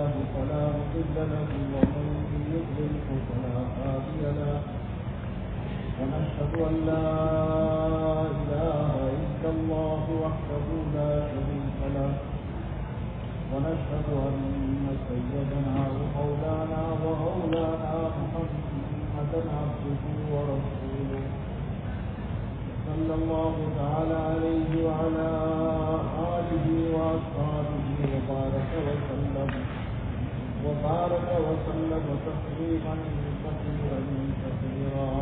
الله فلا مضل له ومن يضلله فلا هادي له ونشهد أن لا إله إلا الله وحده لا شريك له ونشهد أن سيدنا ومولانا محمدا عبده ورسوله صلى الله تعالى عليه وعلى آله وأصحابه وبارك وسلم تسليما كثيرا كثيرا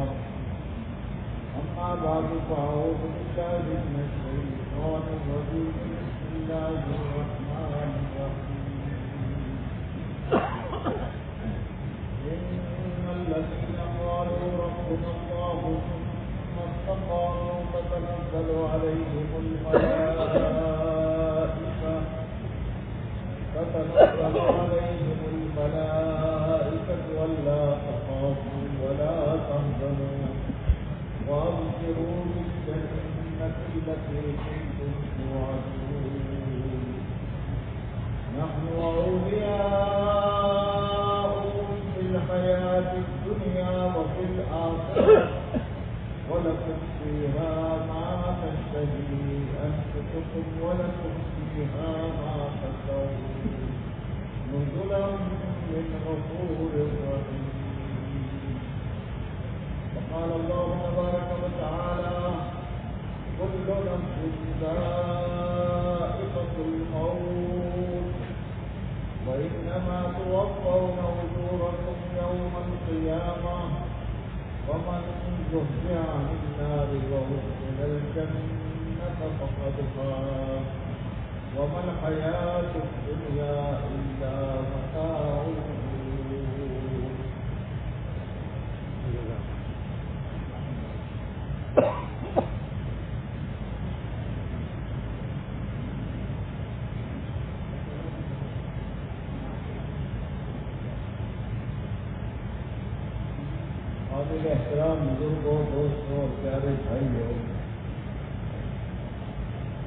أما بعد فأعوذ بالله من الشيطان الرجيم بسم الله الرحمن الرحيم إن الذين قالوا ربنا الله ثم استقاموا تتنزل عليهم الملائكة ولا تخافوا ولا تحزنوا وأبشروا بالجنة التي كنتم توعدون نحن أولياؤكم في الحياة الدنيا وفي الآخرة ولكم فيها ما تشتهي أنفسكم ولكم فيها ما تدعون نزلا من غفور رحيم. وقال الله تبارك وتعالى كل نفس ذائقة الموت وإنما توفون أجوركم يوم القيامة ومن زحزح عن النار وأدخل الجنة فقد فاز وما الحياة الدنيا إلا متاع قابل احترام بزرگوں دوستوں اور پیارے بھائیوں،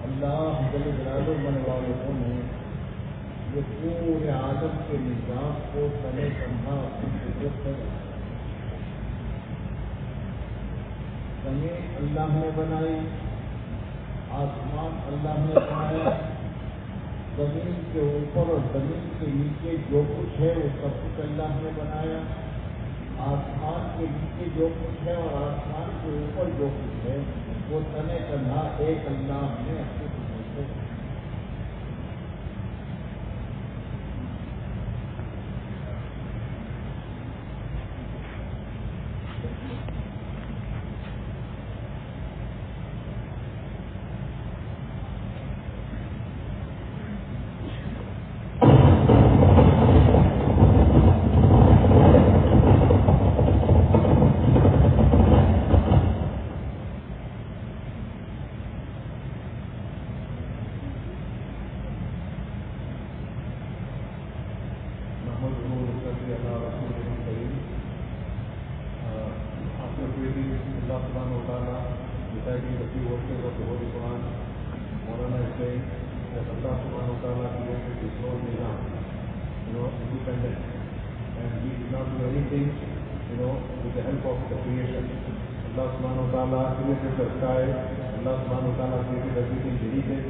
اللہ جل جلالہ بننے والوں نے یہ پورے عالم کے نظام کو تنے تنہا اپنی قدرت سے زمین اللہ نے بنائی، آسمان اللہ نے بنایا، زمین کے اوپر اور زمین کے نیچے جو کچھ ہے وہ سب کچھ اللہ نے بنایا، آسمان کے نیچے جو کچھ ہے اور آسمان کے اوپر جو کچھ ہے وہ تنے تنہا ایک اللہ نے اپنی قدرت سے Molana is saying that Allah subhanahu wa ta'ala created this whole nizam, independent, and we did not do anything, with the help of the creation. Allah subhanahu wa ta'ala created the sky, Allah subhanahu wa ta'ala created everything beneath it,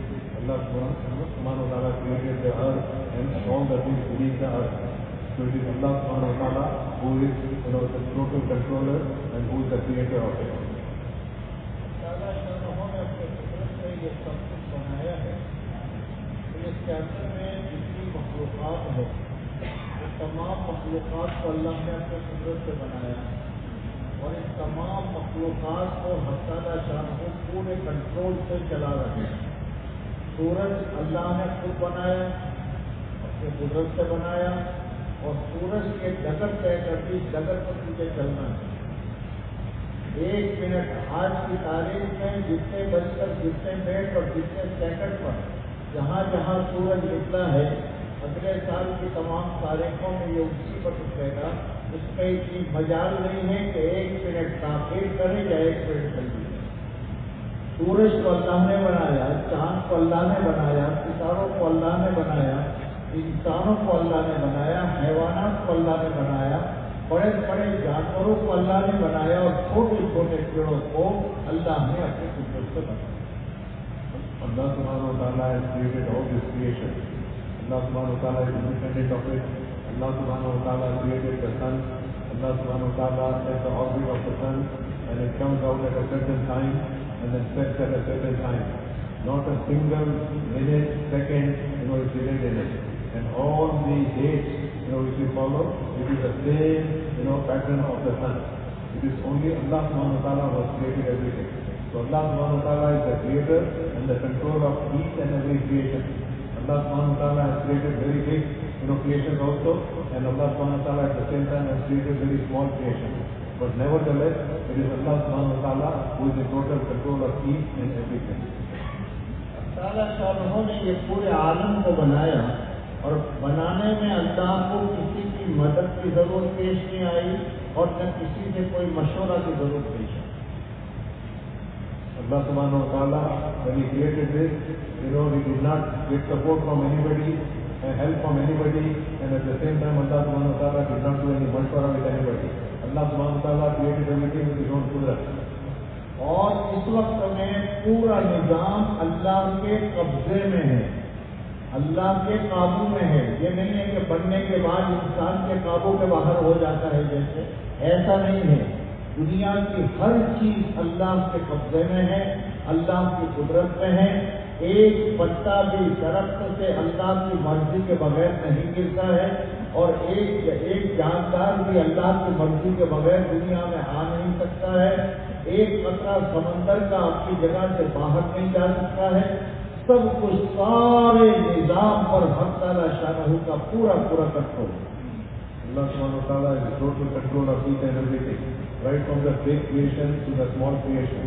Allah subhanahu wa ta'ala created the earth and all the things beneath the earth. So it is Allah subhanahu wa ta'ala who is, the total controller and who is the creator of it. یہ سب کچھ بنایا ہے تو اس کے اندر میں جتنی مخلوقات ہے وہ تمام مخلوقات کو اللہ نے اپنے قدرت سے بنایا اور اس تمام مخلوقات کو حق تعالیٰ شان کو پورے کنٹرول سے چلا رہے ہیں. سورج اللہ نے خود بنایا، اپنے قدرت سے بنایا اور سورج کے ڈگر طے کر دی، ڈگر پر تجھے چلنا ہے. 1 منٹ آج کی تاریخ میں جتنے بج کر جتنے منٹ اور جتنے سیکنڈ پر جہاں جہاں سورج نکلا ہے اگلے سال کی تمام تاریخوں میں یہ اسی پر اترے گا. اس کا اتنی مجال نہیں ہے کہ 1 منٹ تاخیر کرے یا 1 منٹ جلدی. سورج کو اللہ نے بنایا، چاند کو اللہ نے بنایا، ستاروں کو اللہ نے بنایا انسانوں کو اللہ نے بنایا، حیوانات کو اللہ نے بنایا، بڑے بڑے جانوروں کو اللہ نے بنایا، اور چھوٹے چھوٹے کیڑوں کو اللہ نے اپنے قدرت سے بنایا. Allah subhanahu wa ta'ala has created all this creation. Allah subhanahu wa ta'ala is independent of it. Allah subhanahu wa ta'ala created the sun. Allah subhanahu wa ta'ala set the orbit of the sun, and it comes out at a certain time and then sets at a certain time. Not a single minute, second, is delayed in it. And all the dates, which we follow, it is the same, pattern of the sun. It is only Allah subhanahu wa ta'ala who has created everything. So Allah subhanahu wa ta'ala is the creator and the control of each and every creation. Allah subhanahu wa ta'ala has created very big, creations also, and Allah subhanahu wa ta'ala at the same time has created very small creations. But nevertheless, it is Allah subhanahu wa ta'ala who is in total control of each and everything. تعالیٰ شاہ نے یہ پورے عالم کو بنایا، اور بنانے میں اللہ کو کسی کی مدد کی ضرورت پیش نہیں آئی، اور نہ کسی سے کوئی مشورہ کی ضرورت پیش آئی. Allah subhanahu wa ta'ala, when He created this, He did not get support from anybody, help from anybody, and at the same time Allah subhanahu wa ta'ala did not do any mashwara with anybody. Allah subhanahu wa ta'ala created everything with His own qudrat. اور اس وقت میں پورا نظام اللہ کے قبضے میں ہے، اللہ کے قابو میں ہے. یہ نہیں ہے کہ بننے کے بعد انسان کے قابو کے باہر ہو جاتا ہے، جیسے ایسا نہیں ہے. دنیا کی ہر چیز اللہ کے قبضے میں ہے، اللہ کی قدرت میں ہے. ایک پتا بھی درخت سے اللہ کی مرضی کے بغیر نہیں گرتا ہے، اور ایک جاندار بھی اللہ کی مرضی کے بغیر دنیا میں آ نہیں سکتا ہے. ایک قطرہ سمندر کا اپنی جگہ سے باہر نہیں جا سکتا ہے. سب کچھ سارے نظام پر حق تعالیٰ شانہ کا پورا control. Allah subhanahu wa ta'ala is in total control of each and everything, right from the big creation to the small creation.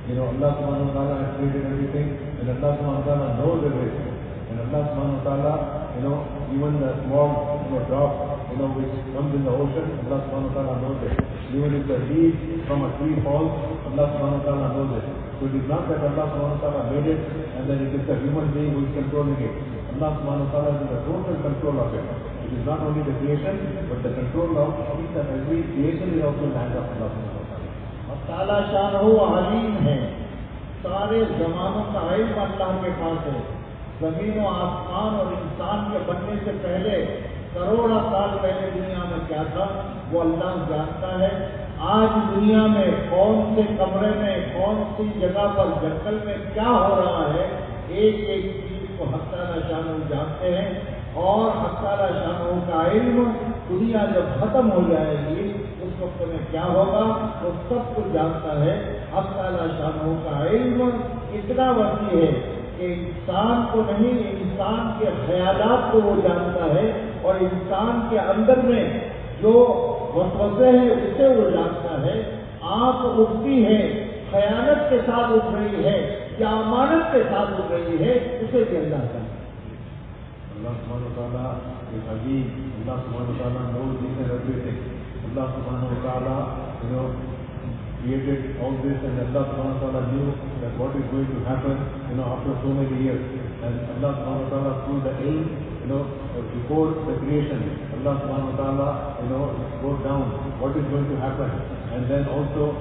Allah subhanahu wa ta'ala has created everything, and Allah subhanahu wa ta'ala knows everything. And Allah subhanahu wa ta'ala, even the small drop, which comes in the ocean, Allah subhanahu wa ta'ala knows it. Even if the leaf from a tree falls, Allah subhanahu wa ta'ala knows it. So it is not that Allah subhanahu wa ta'ala made it and then it is the human being who is controlling it. Allah subhanahu wa ta'ala is in the total control of it. It is not only the creation, but the control of each and every creation is also in the hands of Allah subhanahu wa ta'ala. اور تعالیٰ شانہ علیم ہے، سارے زمانوں کا علم اللہ کے پاس ہے. زمین و آسمان اور انسان کے بننے سے پہلے کروڑوں سال پہلے دنیا میں کیا تھا وہ اللہ جانتا ہے. آج دنیا میں کون سے کمرے میں، کون سی جگہ پر، جنگل میں کیا ہو رہا ہے، ایک ایک چیز کو حق تعالیٰ شانہ جانتے ہیں. اور حق تعالیٰ شانہ کا علم دنیا جب ختم ہو جائے گی اس وقت میں کیا ہوگا وہ سب کچھ جانتا ہے. حق تعالیٰ شانہ کا علم اتنا وسیع ہے کہ انسان کو نہیں، انسان کے خیالات کو وہ جانتا ہے، اور انسان کے اندر میں جو وسوسے ہیں اسے وہ جانتا ہے. آنکھ اٹھتی ہے، خیانت کے ساتھ اٹھ رہی ہے یا امانت کے ساتھ اٹھ رہی ہے، اسے بھی اللہ جانتا ہے. Allah subhanahu wa ta'ala is Hakim. Allah subhanahu wa ta'ala knows each and everything. Allah subhanahu wa ta'ala, created all this, and Allah subhanahu wa ta'ala knew that what is going to happen, after so many years. And Allah subhanahu wa ta'ala through the ilm, before the creation, Allah subhanahu wa ta'ala, wrote down what is going to happen. And then also,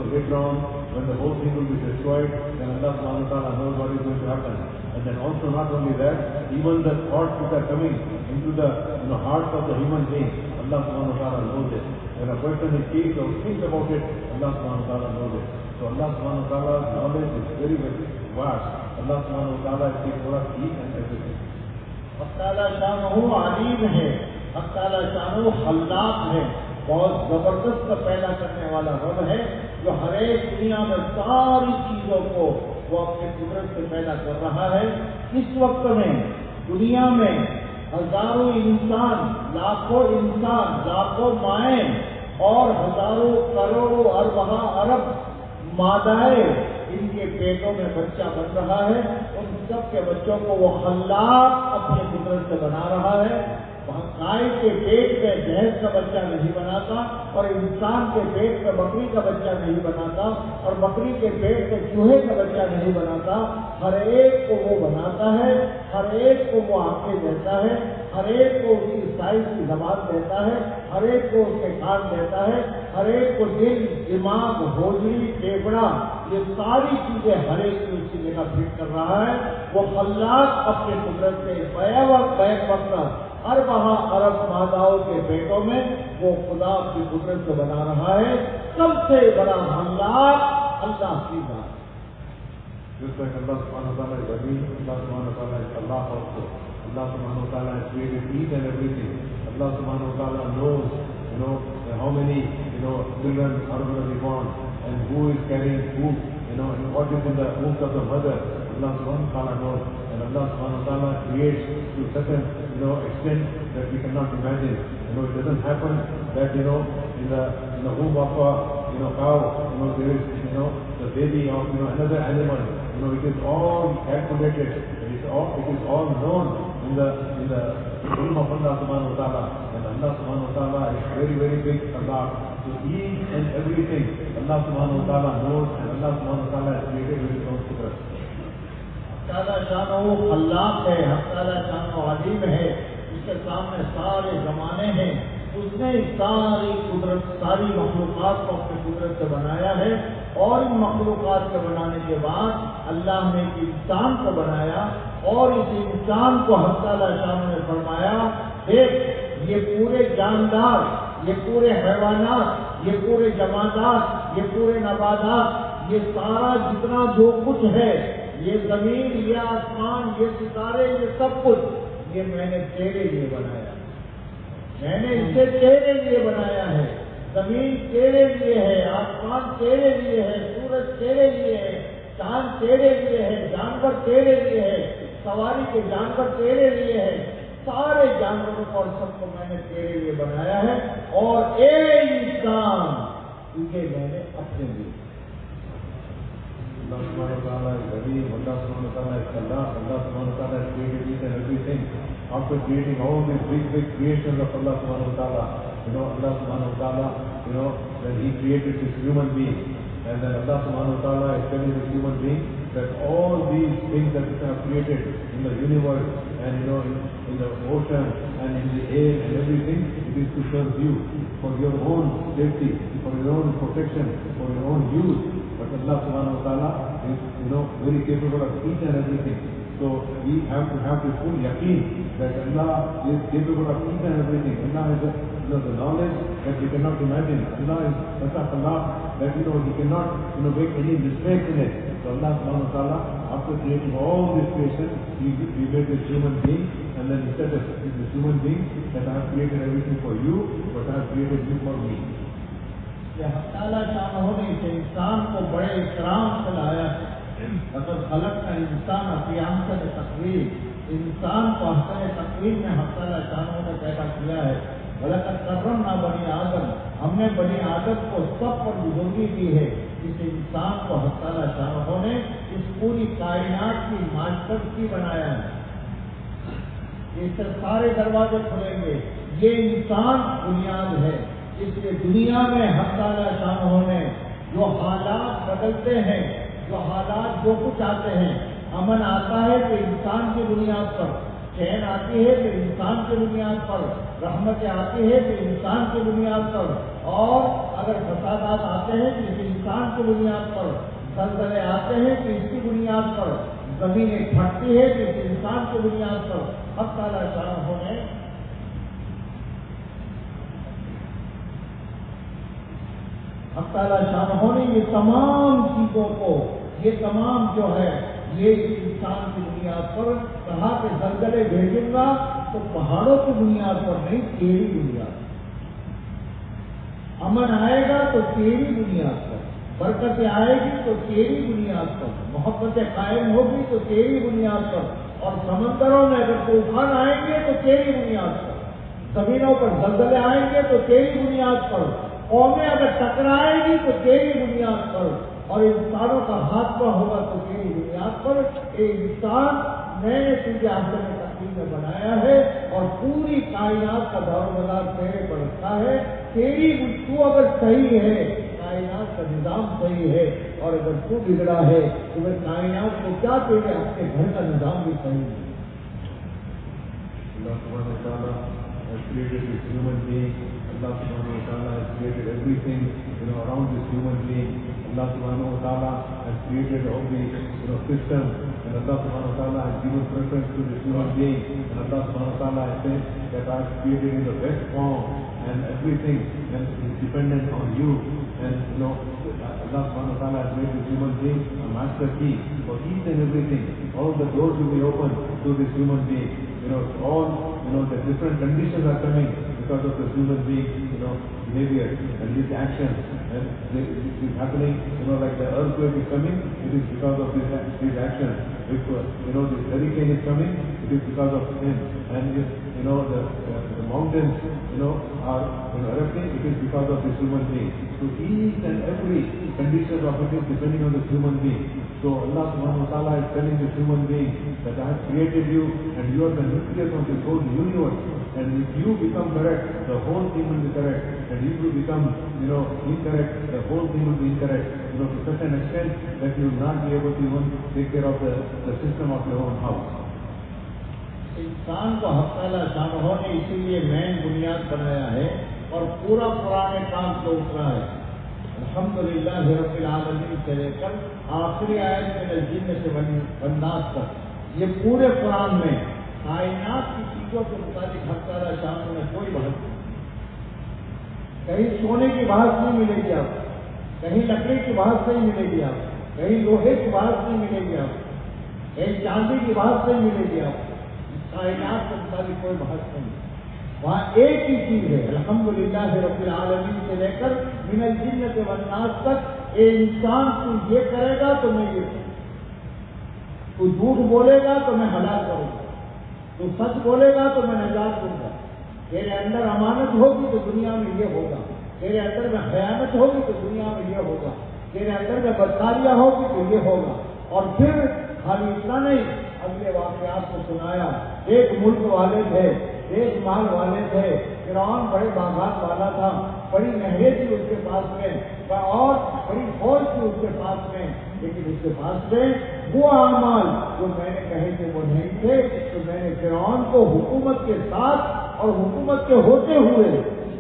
later on, when the whole thing will be destroyed, then Allah subhanahu wa ta'ala knows what is going to happen. And then also not only that, even the thoughts which are coming into the hearts of the human being, Allah subhanahu wa ta'ala knows it. When a person is seized or thinks about it, Allah subhanahu wa ta'ala knows it. So Allah subhanahu wa ta'ala's knowledge is very, very vast. Allah subhanahu wa ta'ala is taking for us each and everything. حق تعالیٰ شانہ علیم ہے، حق تعالیٰ شانہ خلاق ہے، بہت زبردست پیدا کرنے والا رب ہے جو ہر ایک دنیا میں ساری چیزوں کو وہ اپنے قدرت سے پیدا کر رہا ہے. اس وقت میں دنیا میں ہزاروں انسان، لاکھوں مائیں اور ہزاروں کروڑوں ارب مادائیں ان کے پیٹوں میں بچہ بن رہا ہے. ان سب کے بچوں کو وہ خلاق اپنے قدرت سے بنا رہا ہے. گائے کے پیٹ میں بھینس کا بچہ نہیں بناتا، اور انسان کے پیٹ میں بکری کا بچہ نہیں بناتا، اور بکری کے پیٹ میں چوہے کا بچہ نہیں بناتا۔ ہر ایک کو وہ بناتا ہے، ہر ایک کو وہ آنکھیں دیتا ہے، ہر ایک کو اس کی سائز کی زبان دیتا ہے، ہر ایک کو اس کے کان دیتا ہے، ہر ایک کو دل، دماغ، ہوجری، پھیپھڑا، یہ ساری چیزیں ہر ایک کی اس کی جگہ فٹ کر رہا ہے۔ وہ خلاق اپنے قدرت سے بیک وقت ہر وہاں عرب ماداؤں کے پیٹوں میں وہ خدا کی قدرت سے بنا رہا ہے۔ سب سے بڑا خلاق اللہ کی ذات۔ Just like Allah subhanahu wa ta'ala is Alim, Allah subhanahu wa ta'ala is Allah also. Allah subhanahu wa ta'ala has created each and everything. Allah subhanahu wa ta'ala knows, how many, children are going to be born, and who is carrying who, and what is in the womb of the mother. Allah subhanahu wa ta'ala knows, and Allah subhanahu wa ta'ala creates to such an, extent that we cannot imagine. It doesn't happen that, in the womb of a, cow, there is, the baby of, another animal. It is all calculated. It is all known in the ilm of Allah subhanahu wa ta'ala. And Allah subhanahu wa ta'ala is very, very big Allah. So each and everything Allah subhanahu wa ta'ala knows, and Allah subhanahu wa ta'ala has created with his own qudrat. تعالیٰ شانہ خلاق ہے، تعالیٰ شانہ علیم ہے، اس کے سامنے سارے زمانے ہیں۔ اس نے ساری قدرت، ساری مخلوقات کو اپنی قدرت سے بنایا ہے، اور ان مخلوقات کے بنانے کے بعد اللہ نے ایک انسان کو بنایا، اور اس انسان کو حق تعالیٰ شانہ نے فرمایا، دیکھ یہ پورے جاندار، یہ پورے حیوانات، یہ پورے جمادات، یہ پورے نباتات، یہ سارا جتنا جو کچھ ہے، یہ زمین، یہ آسمان، یہ ستارے، یہ سب کچھ، یہ میں نے تیرے لیے بنایا، میں نے اسے تیرے لیے بنایا ہے۔ زمین تیرے لیے ہے، آسمان تیرے لیے ہے، سورج تیرے لیے ہے، چاند تیرے لیے ہے، جانور تیرے لیے ہے، سواری کے جانور تیرے لیے ہے، سارے جانوروں کو اور سب کو میں نے تیرے لیے بنایا ہے، اور اے انسان تجھے میں نے اپنے لیے۔ Allah subhanahu wa ta'ala is Alim, Allah subhanahu wa ta'ala is Allah, Allah subhanahu wa ta'ala has created each and everything. After creating all these big creations of Allah subhanahu wa ta'ala, Allah subhanahu wa ta'ala, when He created this human being, and then Allah subhanahu wa ta'ala is telling this human being that all these things that He has created in the universe, and in the ocean, and in the air and everything, it is to serve you, for your own safety, for your own protection, for your own use. But Allah subhanahu wa ta'ala is, very capable of each and everything. So we have to have this full yaqeen that Allah is capable of each and everything. Allah has the knowledge that we cannot imagine. Allah is such a Allah that He cannot make any mistakes in it. So Allah subhanahu wa ta'ala, after creating all this creation, He made this human being, and then He said that this human being that I have created everything for you, but I have created you for me. یہ حق تعالیٰ شانہ نے اس انسان کو بڑے اکرام سے لایا ہے۔ اگر خلق کا انسان اپنی احسن تقویم، انسان کو احسن تقویم میں حق تعالیٰ شانہ نے پیدا کیا ہے۔ وَلَقَدْ كَرَّمْنَا بَنِي آدم، ہم نے بنی آدم کو سب پر بزرگی دی ہے۔ اس انسان کو حق تعالیٰ شانہ نے اس پوری کائنات کی ماسٹر کی بنایا ہے۔ اس سے سارے دروازے کھلیں گے۔ یہ انسان بنیاد ہے، اس لیے دنیا میں حق تعالیٰ شانہ نے جو حالات بدلتے ہیں، جو حالات جو کچھ آتے ہیں، امن آتا ہے کہ انسان کی بنیاد پر، چین آتی ہے کہ انسان کی بنیاد پر، رحمتیں آتی ہے کہ انسان کی بنیاد پر، اور اگر فسادات آتے ہیں کہ اس انسان کی بنیاد پر، زلزلے آتے ہیں کہ اس کی بنیاد پر، زمینیں پھٹتی ہے کہ اس انسان کی بنیاد پر، حق تعالیٰ شانہ نے حق تعالیٰ شانہ نے یہ تمام چیزوں کو، یہ تمام جو ہے یہ انسان کی بنیاد پر کہا کہ زلزلے بھیجوں گا تو پہاڑوں کی بنیاد پر نہیں، تیری بنیاد پر امن آئے گا، تو تیری بنیاد پر برکتیں آئے گی تو تیری بنیاد پر محبتیں قائم ہوگی تو تیری بنیاد پر، اور سمندروں میں اگر طوفان آئیں گے تو تیری بنیاد پر، زمینوں پر زلزلے آئیں گے تو تیری بنیاد پر، قومیں اگر ٹکرائے گی تو تیری بنیاد پر، اور انسانوں کا حادثہ ہوگا تو تیری بنیاد پر۔ اے انسان، میں نے تجھے احسن مٹی میں بنایا ہے اور پوری کائنات کا دور مدار تیرے پر رکھا ہے. تیری تو اگر صحیح ہے کائنات کا نظام صحیح ہے, اور اگر تو بگڑا ہے تو میں کائنات کو کیا تیرے اپنے گھر کا نظام بھی صحیح ہے. Allah subhanahu wa ta'ala has created this human being. Allah subhanahu wa ta'ala has created everything, around this human being. Allah subhanahu wa ta'ala has created all the, systems. And Allah subhanahu wa ta'ala has given preference to this human being. And Allah subhanahu wa ta'ala has said that I have created in the best form and everything, and is dependent on you. And, Allah subhanahu wa ta'ala has made this human being a master key for each and everything. All the doors will be open to this human being. All, the different conditions are coming because of the human being, behavior and his actions. And it is happening, like the earthquake is coming, it is because of his actions. If, this hurricane is coming, it is because of him. And if, the mountains, are erupting, it is because of this human being. So each and every condition of it is depending on the human being. So Allah subhanahu wa ta'ala is telling this human being that I have created you and you are the nucleus of this whole universe. And if you become correct, the whole thing will be correct. And if you become, incorrect, the whole thing will be incorrect. To such an extent that you will not be able to even take care of the system of your own house. انسان کو حق تعالیٰ شاہ نے اسی لیے مین بنیاد بنایا ہے اور پورا پرانے کام سے اترا ہے. الحمدللہ رب العالمین سے لے کر آخری آیت میں الجن سے والناس تک یہ پورے قرآن میں کائنات کی چیزوں کے متعلق حق تعالیٰ شاہ نے کوئی بحث نہیں. کہیں سونے کی بحث نہیں ملے گی آپ, کہیں لکڑی کی بحث نہیں ملے گی آپ, کہیں لوہے کی بحث نہیں ملے گی آپ, کہیں چاندی کی بحث نہیں ملے گی آپ. کائنات کے مطابق کوئی بحث نہیں. وہاں ایک ہی چیز ہے الحمدللہ رب العالمین سے لے کر من الجنۃ والناس تک. اے انسان تو یہ کرے گا تو میں یہ کروں گا, تو جھوٹ بولے گا تو میں ہلاک کروں گا, تو سچ بولے گا تو میں نجات دوں گا. تیرے اندر امانت ہوگی تو دنیا میں یہ ہوگا, تیرے اندر میں خیانت ہوگی تو دنیا میں یہ ہوگا, تیرے اندر میں بدکاریاں ہوگی تو یہ ہوگا. اور پھر خالی اتنا نہیں, اگلے واقعات کو سنایا. ایک ملک والے تھے, ایک مال والے تھے. فرعون بڑے باغات والا تھا, بڑی نہریں تھی اس کے پاس میں, اور بڑی فوج تھی اس کے پاس میں, لیکن اس کے پاس میں وہ اعمال جو میں نے کہے تھے وہ نہیں تھے. تو میں نے فرعون کو حکومت کے ساتھ اور حکومت کے ہوتے ہوئے,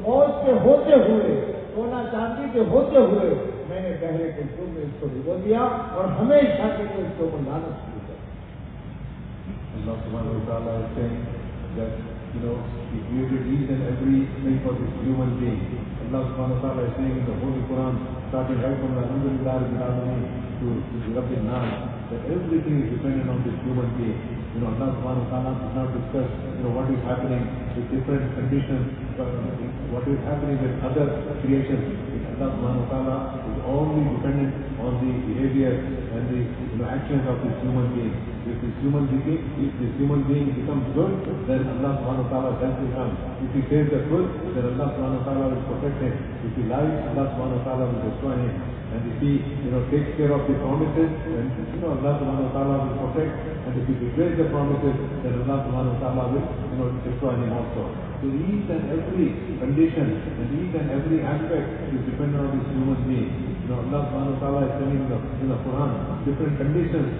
فوج کے ہوتے ہوئے, سونا چاندی کے ہوتے ہوئے میں نے پہلے کلچور میں اس کو ڈبو دیا اور ہمیشہ کے لیے اس کے اوپر لعنت شروع کر. Allah subhanahu wa ta'ala is saying that, He created each and every thing for this human being. Allah subhanahu wa ta'ala is saying in the Holy Quran, starting right from the Alhamdulillah Rabbil Alameen to Rabbil Nas, that everything is dependent on this human being. Allah subhanahu wa ta'ala does not discuss, what is happening with different conditions, what is happening with other creations. Allah subhanahu wa ta'ala is only dependent on the behavior and the actions of this human being. If this human being becomes good, then Allah subhanahu wa ta'ala's help will come. If he says the truth, then Allah subhanahu wa ta'ala will protect him. If he lies, Allah subhanahu wa ta'ala will destroy him. And if he takes care of the promises, then Allah subhanahu wa ta'ala will protect. And if he betrays the promises, then Allah subhanahu wa ta'ala will destroy him also. So each and every condition and each and every aspect is dependent on this human being. Allah subhanahu wa ta'ala is telling in the Quran different conditions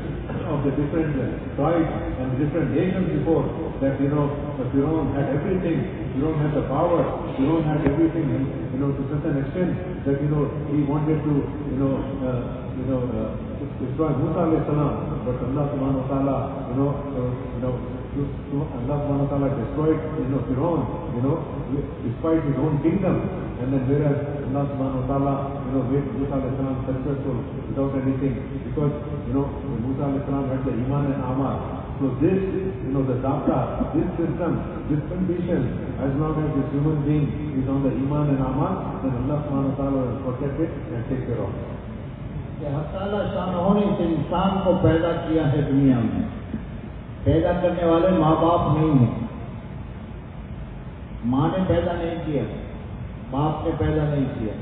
of the different tribes and different nations before that, Fir'aun had everything, Fir'aun had the power, Fir'aun had everything, to such an extent that, he wanted to, destroy Musa alayhi salam, but Allah subhanahu wa ta'ala, Allah subhanahu wa ta'ala destroyed, Fir'aun, despite his own kingdom. And then whereas Allah subhanahu wa ta'ala, made Musa alayhi salam successful without anything, because, Musa alayhi salam had the iman and amal. So this, the data, this system, this condition, as long as this human being is on the iman and amal, then Allah subhanahu wa ta'ala will protect it and take care of it. اللہ تعالیٰ شاہ نے اس انسان کو پیدا کیا ہے دنیا میں. پیدا کرنے والے ماں باپ نہیں ہیں. ماں نے پیدا نہیں کیا, باپ نے پیدا نہیں کیا.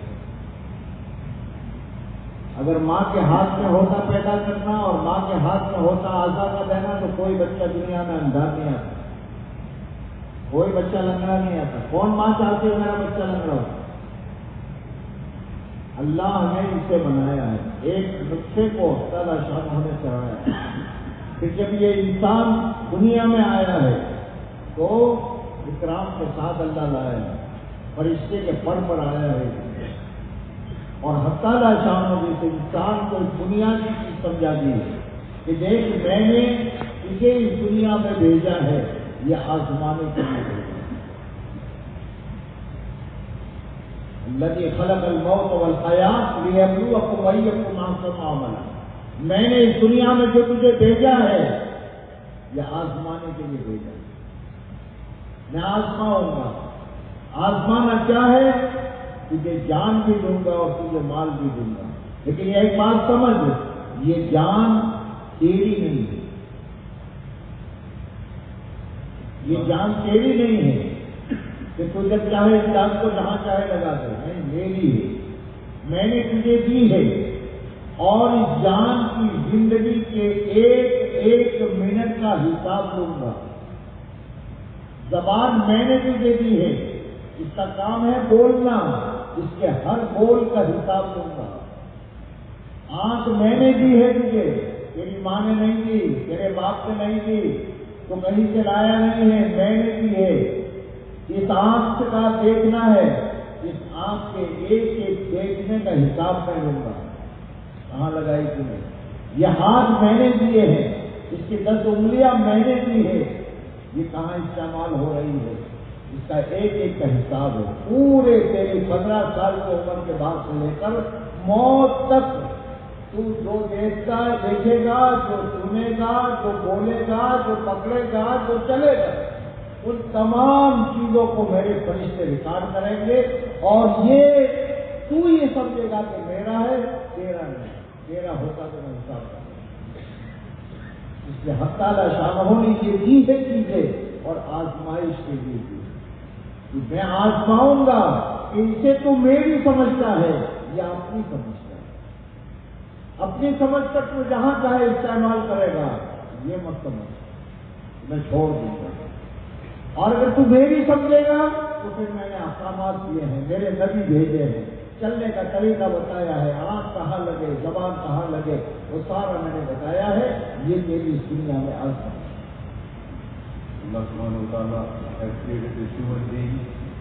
اگر ماں کے ہاتھ میں ہوتا پیدا کرنا اور ماں کے ہاتھ میں ہوتا آزاد دینا تو کوئی بچہ دنیا میں اندھا نہیں آتا. کوئی بچہ لنگڑا نہیں آتا. کون ماں چاہتی ہے میرا بچہ لنگڑا ہو؟ اللہ نے اسے بنایا ہے, ایک نقطے کو تعالیٰ شان ہونے چاہا ہے کہ جب یہ انسان دنیا میں آیا ہے تو اکرام کے ساتھ اللہ لایا ہے, فرشتے کے پر آیا ہے, اور تعالیٰ شان ہو جس انسان کو بنیادی چیز سمجھا دی ہے کہ دیکھ میں نے اسے اس دنیا میں بھیجا ہے, یہ آزمانے کے لیے بھیجا. الذی خلق الموت والحیات لیبلوکم ایکم احسن عملا. میں نے اس دنیا میں جو تجھے بھیجا ہے یہ آزمانے کے لیے بھیجا ہے. میں آزماؤں گا. آزمانا کیا ہے؟ تجھے جان بھی دوں گا اور تجھے مال بھی دوں گا. لیکن یہ ایک بات سمجھ, یہ جان تیری نہیں ہے, یہ جان تیری نہیں ہے کہ تو جب چاہے اس جان کو جہاں چاہے لگا دے. نہیں, میری ہے, میں نے تجھے دی ہے, اور اس جان کی زندگی کے ایک ایک منٹ کا حساب لوں گا. زبان میں نے تجھے دی ہے, اس کا کام ہے بولنا, اس کے ہر بول کا حساب لوں گا. آنکھ میں نے دی ہے تجھے, تیری ماں نے نہیں دی, تیرے باپ نے نہیں دی, تو کہیں سے لایا نہیں ہے, میں نے دی ہے. اس آنکھ کا دیکھنا ہے, اس آنکھ کے ایک ایک دیکھنے کا حساب میں لوں گا. کہاں لگائی تھی نے؟ یہ ہاتھ میں نے دیے ہیں, اس کی 10 انگلیاں میں نے دی ہے, یہ کہاں استعمال ہو رہی ہے, اس کا ایک ایک کا حساب ہے. پورے تیری 15 سال کی عمر کے بعد سے لے کر موت تک تو جو دیکھے گا, جو سنے گا, جو بولے گا, جو پکڑے گا, جو چلے گا, ان تمام چیزوں کو میرے فرشتے ریکارڈ کریں گے. اور یہ تو یہ سمجھے گا کہ میرا ہے, تیرا نہیں. تیرا ہوتا تو میں حساب کروں. اس لیے حق تعالیٰ شان ہونی یہ دی ہے چیزیں, اور آزمائش کے لیے دی. میں آزماؤں گا کہ اسے تو میری سمجھتا ہے یا اپنی سمجھتا ہے. اپنی سمجھ تک تو جہاں چاہے استعمال کرے گا, یہ مت سمجھ, میں چھوڑ دوں گا. اور اگر تو میری سمجھے گا تو پھر میں نے احکامات دیے ہیں, میرے نبی بھیجے ہیں, چلنے کا طریقہ بتایا ہے, آنکھ کہاں لگے, زبان کہاں لگے, وہ سارا میں نے بتایا ہے. یہ میری اس دنیا میں آزمائش. Allah subhanahu wa ta'ala has created this human being.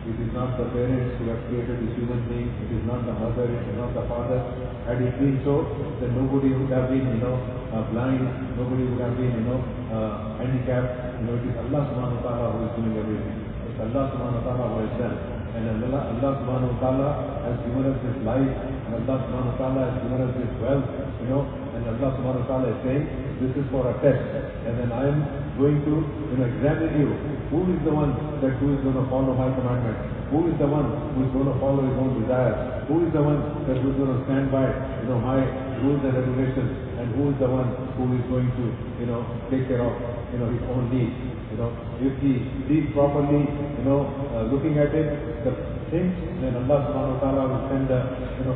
It is not the parents who have created this human being. It is not the mother, it is not the father. Had it been so, then nobody would have been, blind. Nobody would have been, handicapped. It is Allah subhanahu wa ta'ala who is doing everything. It's Allah subhanahu wa ta'ala who has done. And Allah subhanahu wa ta'ala has given us this life. And Allah subhanahu wa ta'ala has given us this wealth. And Allah subhanahu wa ta'ala is saying, this is for a test. And then I am going to examine you. Who is the one who is going to follow my commandment? Who is the one who is going to follow his own desires? Who is the one that is going to stand by my rules and regulations? And who is the one who is going to take care of his own needs? If he sees properly, looking at it, the things, then Allah subhanahu wa ta'ala will send the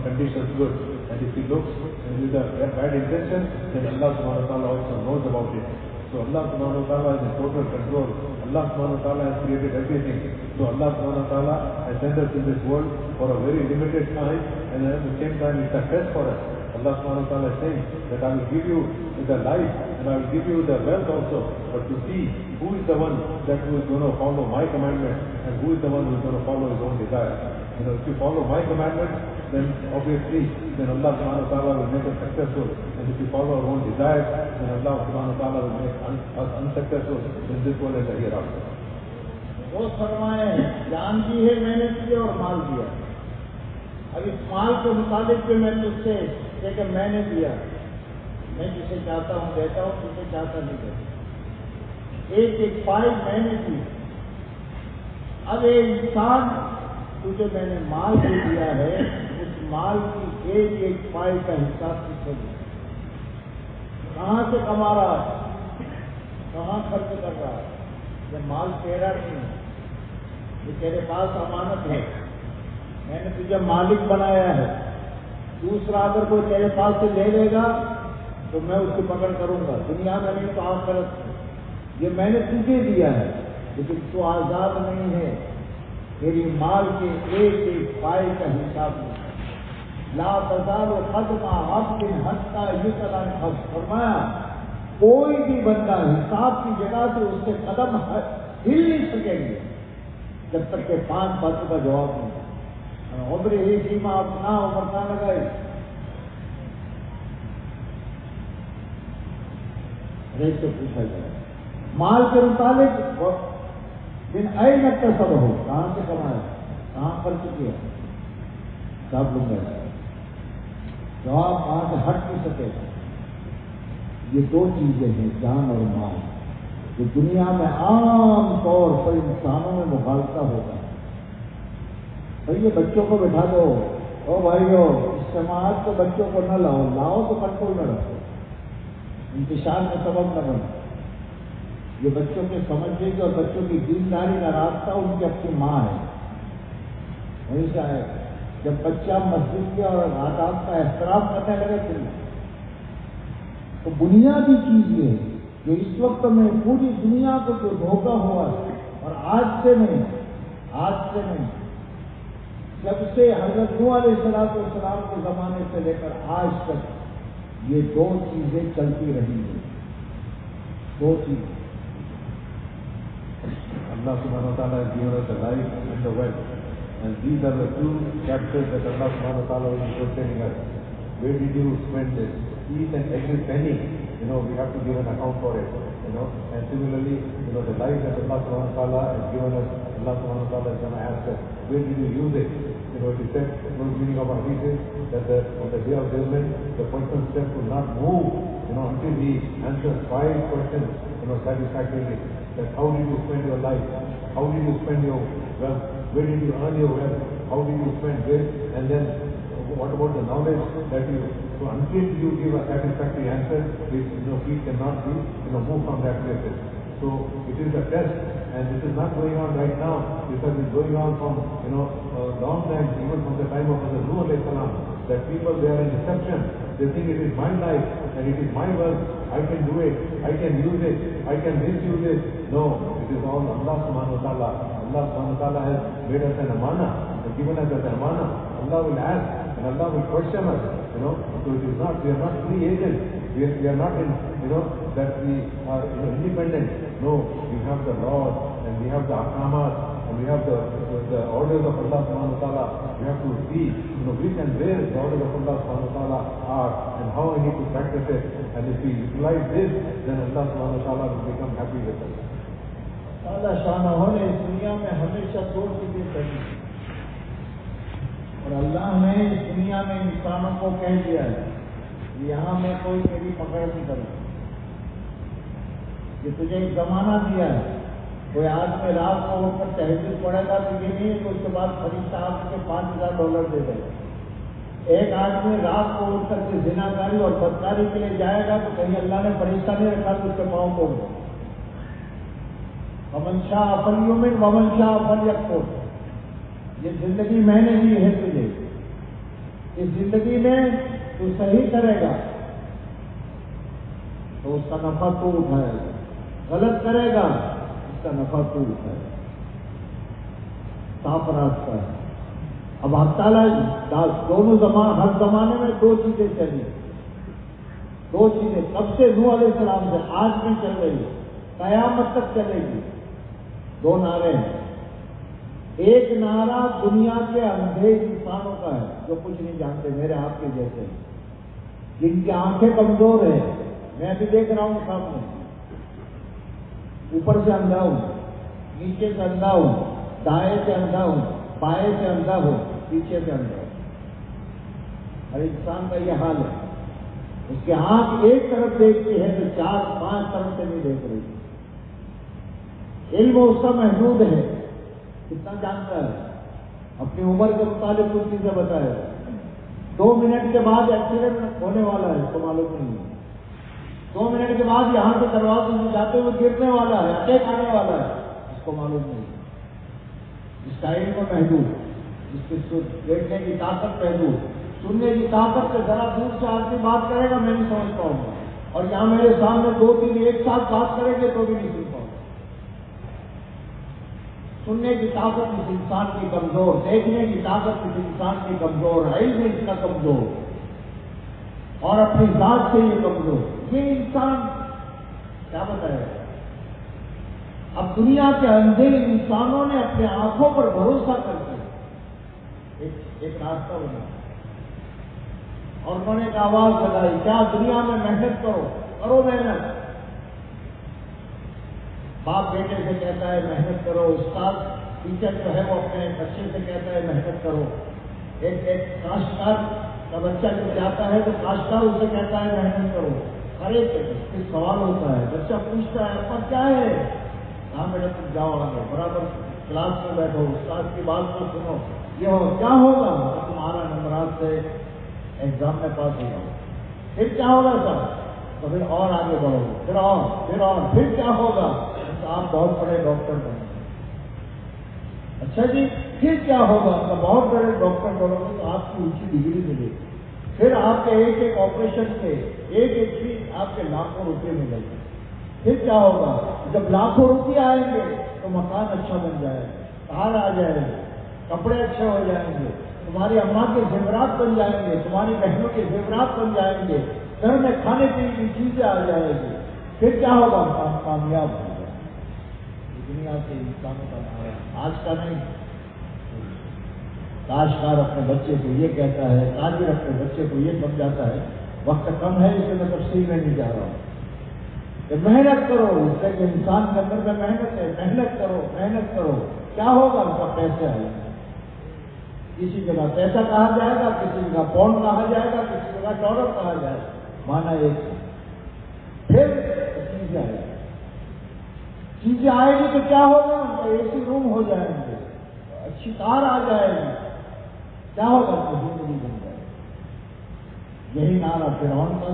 conditions good. And if he looks with a bad intention, then Allah subhanahu wa ta'ala also knows about it. So Allah subhanahu wa ta'ala is in total control. Allah subhanahu wa ta'ala has created everything. So Allah subhanahu wa ta'ala has sent us in this world for a very limited time, and at the same time it's a test for us. Allah subhanahu wa ta'ala is saying that I will give you the life and I will give you the wealth also, but to see who is the one that who is going to follow my commandment and who is the one who is going to follow his own desire. If you follow my commandment, then obviously Allah subhanahu wa ta'ala will make us successful. And if you follow our own desires, then Allah subhanahu wa ta'ala will make us unsuccessful in this world and the hereafter. وہ فرمائے جان دی ہے میں نے دی اور مال دیا. اب اس مال کے متعلق بھی میں تجھ سے کہ میں نے دیا, میں جسے چاہتا ہوں دیتا ہوں, جسے چاہتا نہیں دیتا. ایک ایک پائی میں نے دی. اب ایک انسان تجھے میں نے مال دے دیا ہے, اس مال کی ایک ایک پائی کا حساب کس سے دیا, کہاں سے کما رہا ہے, کہاں خرچ کر رہا ہے. یہ مال تیرا نہیں ہے, یہ تیرے پاس امانت ہے, میں نے تجھے مالک بنایا ہے. دوسرا اگر کوئی تیرے پاس سے لے لے گا تو میں اس کی پکڑ کروں گا, دنیا میں نہیں تو آخرت میں. یہ میں نے تجھے دیا ہے, لیکن تو آزاد نہیں ہے، میری مال کے ایک ایک پائے کا حساب نہیں۔ لا تزال قدم عبد حتی یسأل عن خمس، فرمایا کوئی بھی بندہ حساب کی جگہ سے اس کے قدم ہل نہیں سکیں گے جب تک کہ 5 باتوں کا جواب نہیں۔ عمر ہی سیما اپنا عمر نہ لگائی، ریت سے پوچھا جائے مال کے متعلق دن این اکتسب ہو، کہاں سے کمایا، کہاں خرچ کیا، سب لوں گا جواب وہاں سے ہٹ نہیں سکے گا۔ یہ 2 چیزیں ہیں جان اور مال، جو دنیا میں عام طور پر انسانوں میں مخالفہ ہوتا ہے۔ بھائی یہ بچوں کو بٹھا دو، او بھائیو اجتماعات کو بچوں کو نہ لاؤ، لاؤ تو کنٹرول میں رکھو، انتشار میں سبب نہ بنو۔ یہ بچوں کے سمجھنے کی اور بچوں کی دینداری کا راستہ ان کی اپنی ماں ہے۔ وہیں سے آئے جب بچہ مسجد کے اور آداب کا احترام کرنے لگے تو بنیادی چیز یہ ہے جو اس وقت میں پوری دنیا کو جو دھوکہ ہوا ہے، اور آج سے نہیں، جب سے حضرت نوح علیہ السلام کے زمانے سے لے کر آج تک یہ 2 چیزیں چلتی رہی ہیں، 2 چیزیں۔ Allah subhanahu wa ta'ala has given us the life and the wealth. And these are the 2 chapters that Allah subhanahu wa ta'ala is questioning us. Where did you spend this? Each and every penny, we have to give an account for it. And similarly, the life that Allah subhanahu wa ta'ala has given us, Allah subhanahu wa ta'ala is going to ask us, where did you use it? It is said, the meaning of our hadith is that on the day of judgment, the person's step will not move, until he answers 5 questions, satisfactorily. That how did you spend your life? How did you spend your wealth? Where did you earn your wealth? How did you spend this? And then what about the knowledge that you? So until you give a satisfactory answer, which we cannot be move from that place. So it is a test, and this is not going on right now. This has been going on from long time, even from the time of Hazrat Nuh alayhi salam. That people, they are in deception. They think it is my life and it is my wealth. I can do it. I can use it. I can misuse it. No, it is all Allah subhanahu wa ta'ala. Allah subhanahu wa ta'ala has made us an amana, given us an amana. Allah will ask and Allah will question us. So it is not, we are not free agents. We are not in, that we are independent. No, we have the laws and we have the ahkamat and we have the orders of Allah subhanahu wa ta'ala. We have to see, which and where the orders of Allah subhanahu wa ta'ala are and how I need to practice it. And if we utilize this, then Allah subhanahu wa ta'ala will become happy with us. اللہ شانہ نے اس دنیا میں ہمیشہ 2 چیزیں کری، اور اللہ نے اس دنیا میں انسانوں کو کہہ دیا ہے یہاں میں کوئی میری پکڑ نہیں کروں، یہ تجھے ایک زمانہ دیا ہے۔ کوئی آدمی رات کو اٹھ کر تہجد پڑھے گا تو یہ نہیں ہے کہ اس کے بعد فرشتہ آپ کے $5000 دے دے گا۔ ایک آدمی رات کو اٹھ کر کے زناکاری اور بدکاری کے لیے جائے گا تو کہیں اللہ نے فرشتہ نہیں رکھا تو اس کے پاؤں توڑ دے۔ ومن شاء فلیؤمن ومن شاء فلیکفر، یہ زندگی میں نے دی ہے تجھے، اس زندگی میں تو صحیح کرے گا تو اس کا نفع تو اٹھائے گا، غلط کرے گا اس کا نفع تو اٹھائے گا، صاف راستہ ہے۔ اب اللہ تعالیٰ ہر زمانے میں 2 چیزیں چلی، 2 چیزیں کب سے نوح علیہ السلام سے آج بھی چل رہی ہے، قیامت تک چلے گی۔ 2 نعرے ہیں، ایک نعرہ دنیا کے اندھے انسانوں کا ہے جو کچھ نہیں جانتے، میرے آپ کے جیسے، جن کی آنکھیں کمزور ہیں۔ میں بھی دیکھ رہا ہوں سامنے، اوپر سے اندھا ہوں، نیچے سے اندھا ہوں، دائیں سے اندھا ہوں، بائیں سے اندھا ہوں، پیچھے سے اندھا ہوں۔ ہر انسان کا یہ حال ہے، اس کی آنکھ ایک طرف دیکھتی ہے تو 4-5 طرف سے نہیں دیکھ رہی۔ علم اس کا محدود ہے، کتنا جانتا ہے، اپنی عمر کے مطابق کچھ چیزیں بتائے۔ 2 منٹ کے بعد ایکسیڈنٹ ہونے والا ہے، اس کو معلوم نہیں ہے۔ 2 منٹ کے بعد یہاں سے دروازے سے جاتے ہوئے گرنے والا ہے، اٹیک آنے والا ہے، اس کو معلوم نہیں ہے۔ اس کا علم محدود، اس کی دیکھنے کی طاقت محدود، سننے کی طاقت سے ذرا دور سے آدمی بات کرے گا میں نہیں سمجھ پاؤں گا، اور یہاں میرے سامنے 2-3 ایک ساتھ بات کریں گے تو بھی نہیں سن پاؤں گا۔ سننے کی طاقت اس انسان کی کمزور، دیکھنے کی طاقت اس انسان کی کمزور، علم اس کا کمزور، اور اپنی ذات سے یہ کمزور، یہ انسان کیا بتائے؟ اب دنیا کے اندھے انسانوں نے اپنے آنکھوں پر بھروسہ کر کے ایک راستہ بنا اور انہوں نے ایک آواز لگائی، کیا دنیا میں محنت کرو محنت۔ باپ بیٹے سے کہتا ہے محنت کرو، استاد ٹیچر جو ہے وہ اپنے بچے سے کہتا ہے محنت کرو، ایک کاشتکار کا بچہ جو جاتا ہے تو کاشتکار اسے کہتا ہے محنت کرو، ہر ایک سوال ہوتا ہے، بچہ پوچھتا ہے اب کیا ہے؟ کہاں بیٹا تم جاؤ آگے، برابر کلاس میں بیٹھو، استاد کی بات کو سنو، یہ ہو کیا ہوگا؟ تمہارا نمبرات سے ایگزام میں پاس ہو جاؤ، پھر کیا ہوگا سر؟ تو پھر اور آگے بڑھو، پھر کیا ہوگا؟ تو آپ بہت بڑے ڈاکٹر بنیں گے۔ اچھا جی پھر کیا ہوگا؟ تو بہت بڑے ڈاکٹر بنو گے تو آپ کی اونچی ڈگری ملے گی، پھر آپ کے ایک آپریشن سے ایک چیز آپ کے لاکھوں روپے ملے گی۔ پھر کیا ہوگا؟ جب لاکھوں روپے آئیں گے تو مکان اچھا بن جائے گا، کار آ جائے گا، کپڑے اچھے ہو جائیں گے، تمہاری اماں کے زیورات بن جائیں گے، تمہاری بہنوں کے زیورات بن جائیں گے، گھر میں کھانے پینے کی چیزیں آ جائیں گی۔ پھر کیا ہوگا؟ کامیاب ہو جائے۔ دنیا کے انسانوں کا نام آج کا نہیں، کاشتکار اپنے بچے کو یہ کہتا ہے، تاجر اپنے بچے کو یہ سمجھاتا ہے، وقت کم ہے اس لیے میں تفصیل میں نہیں جا رہا ہوں کہ محنت کرو، اس سے کہ انسان کے اندر میں محنت ہے، محنت کرو، کیا ہوگا؟ ان کا پیسے آئے گا، کسی جگہ پیسہ کہا جائے گا، کسی جگہ پاؤنڈ کہا جائے گا، کسی جگہ ڈالر کہا جائے گا، مانا ایک ہے۔ پھر چیزیں آئے گی، چیزیں آئے گی تو کیا ہوگا؟ ان کا اے سی روم ہو جائیں گے، اچھی کار آ جائے گی، کیا ہوگا؟ تو زندگی بن جائے گی۔ یہی نعرہ فرعون کا،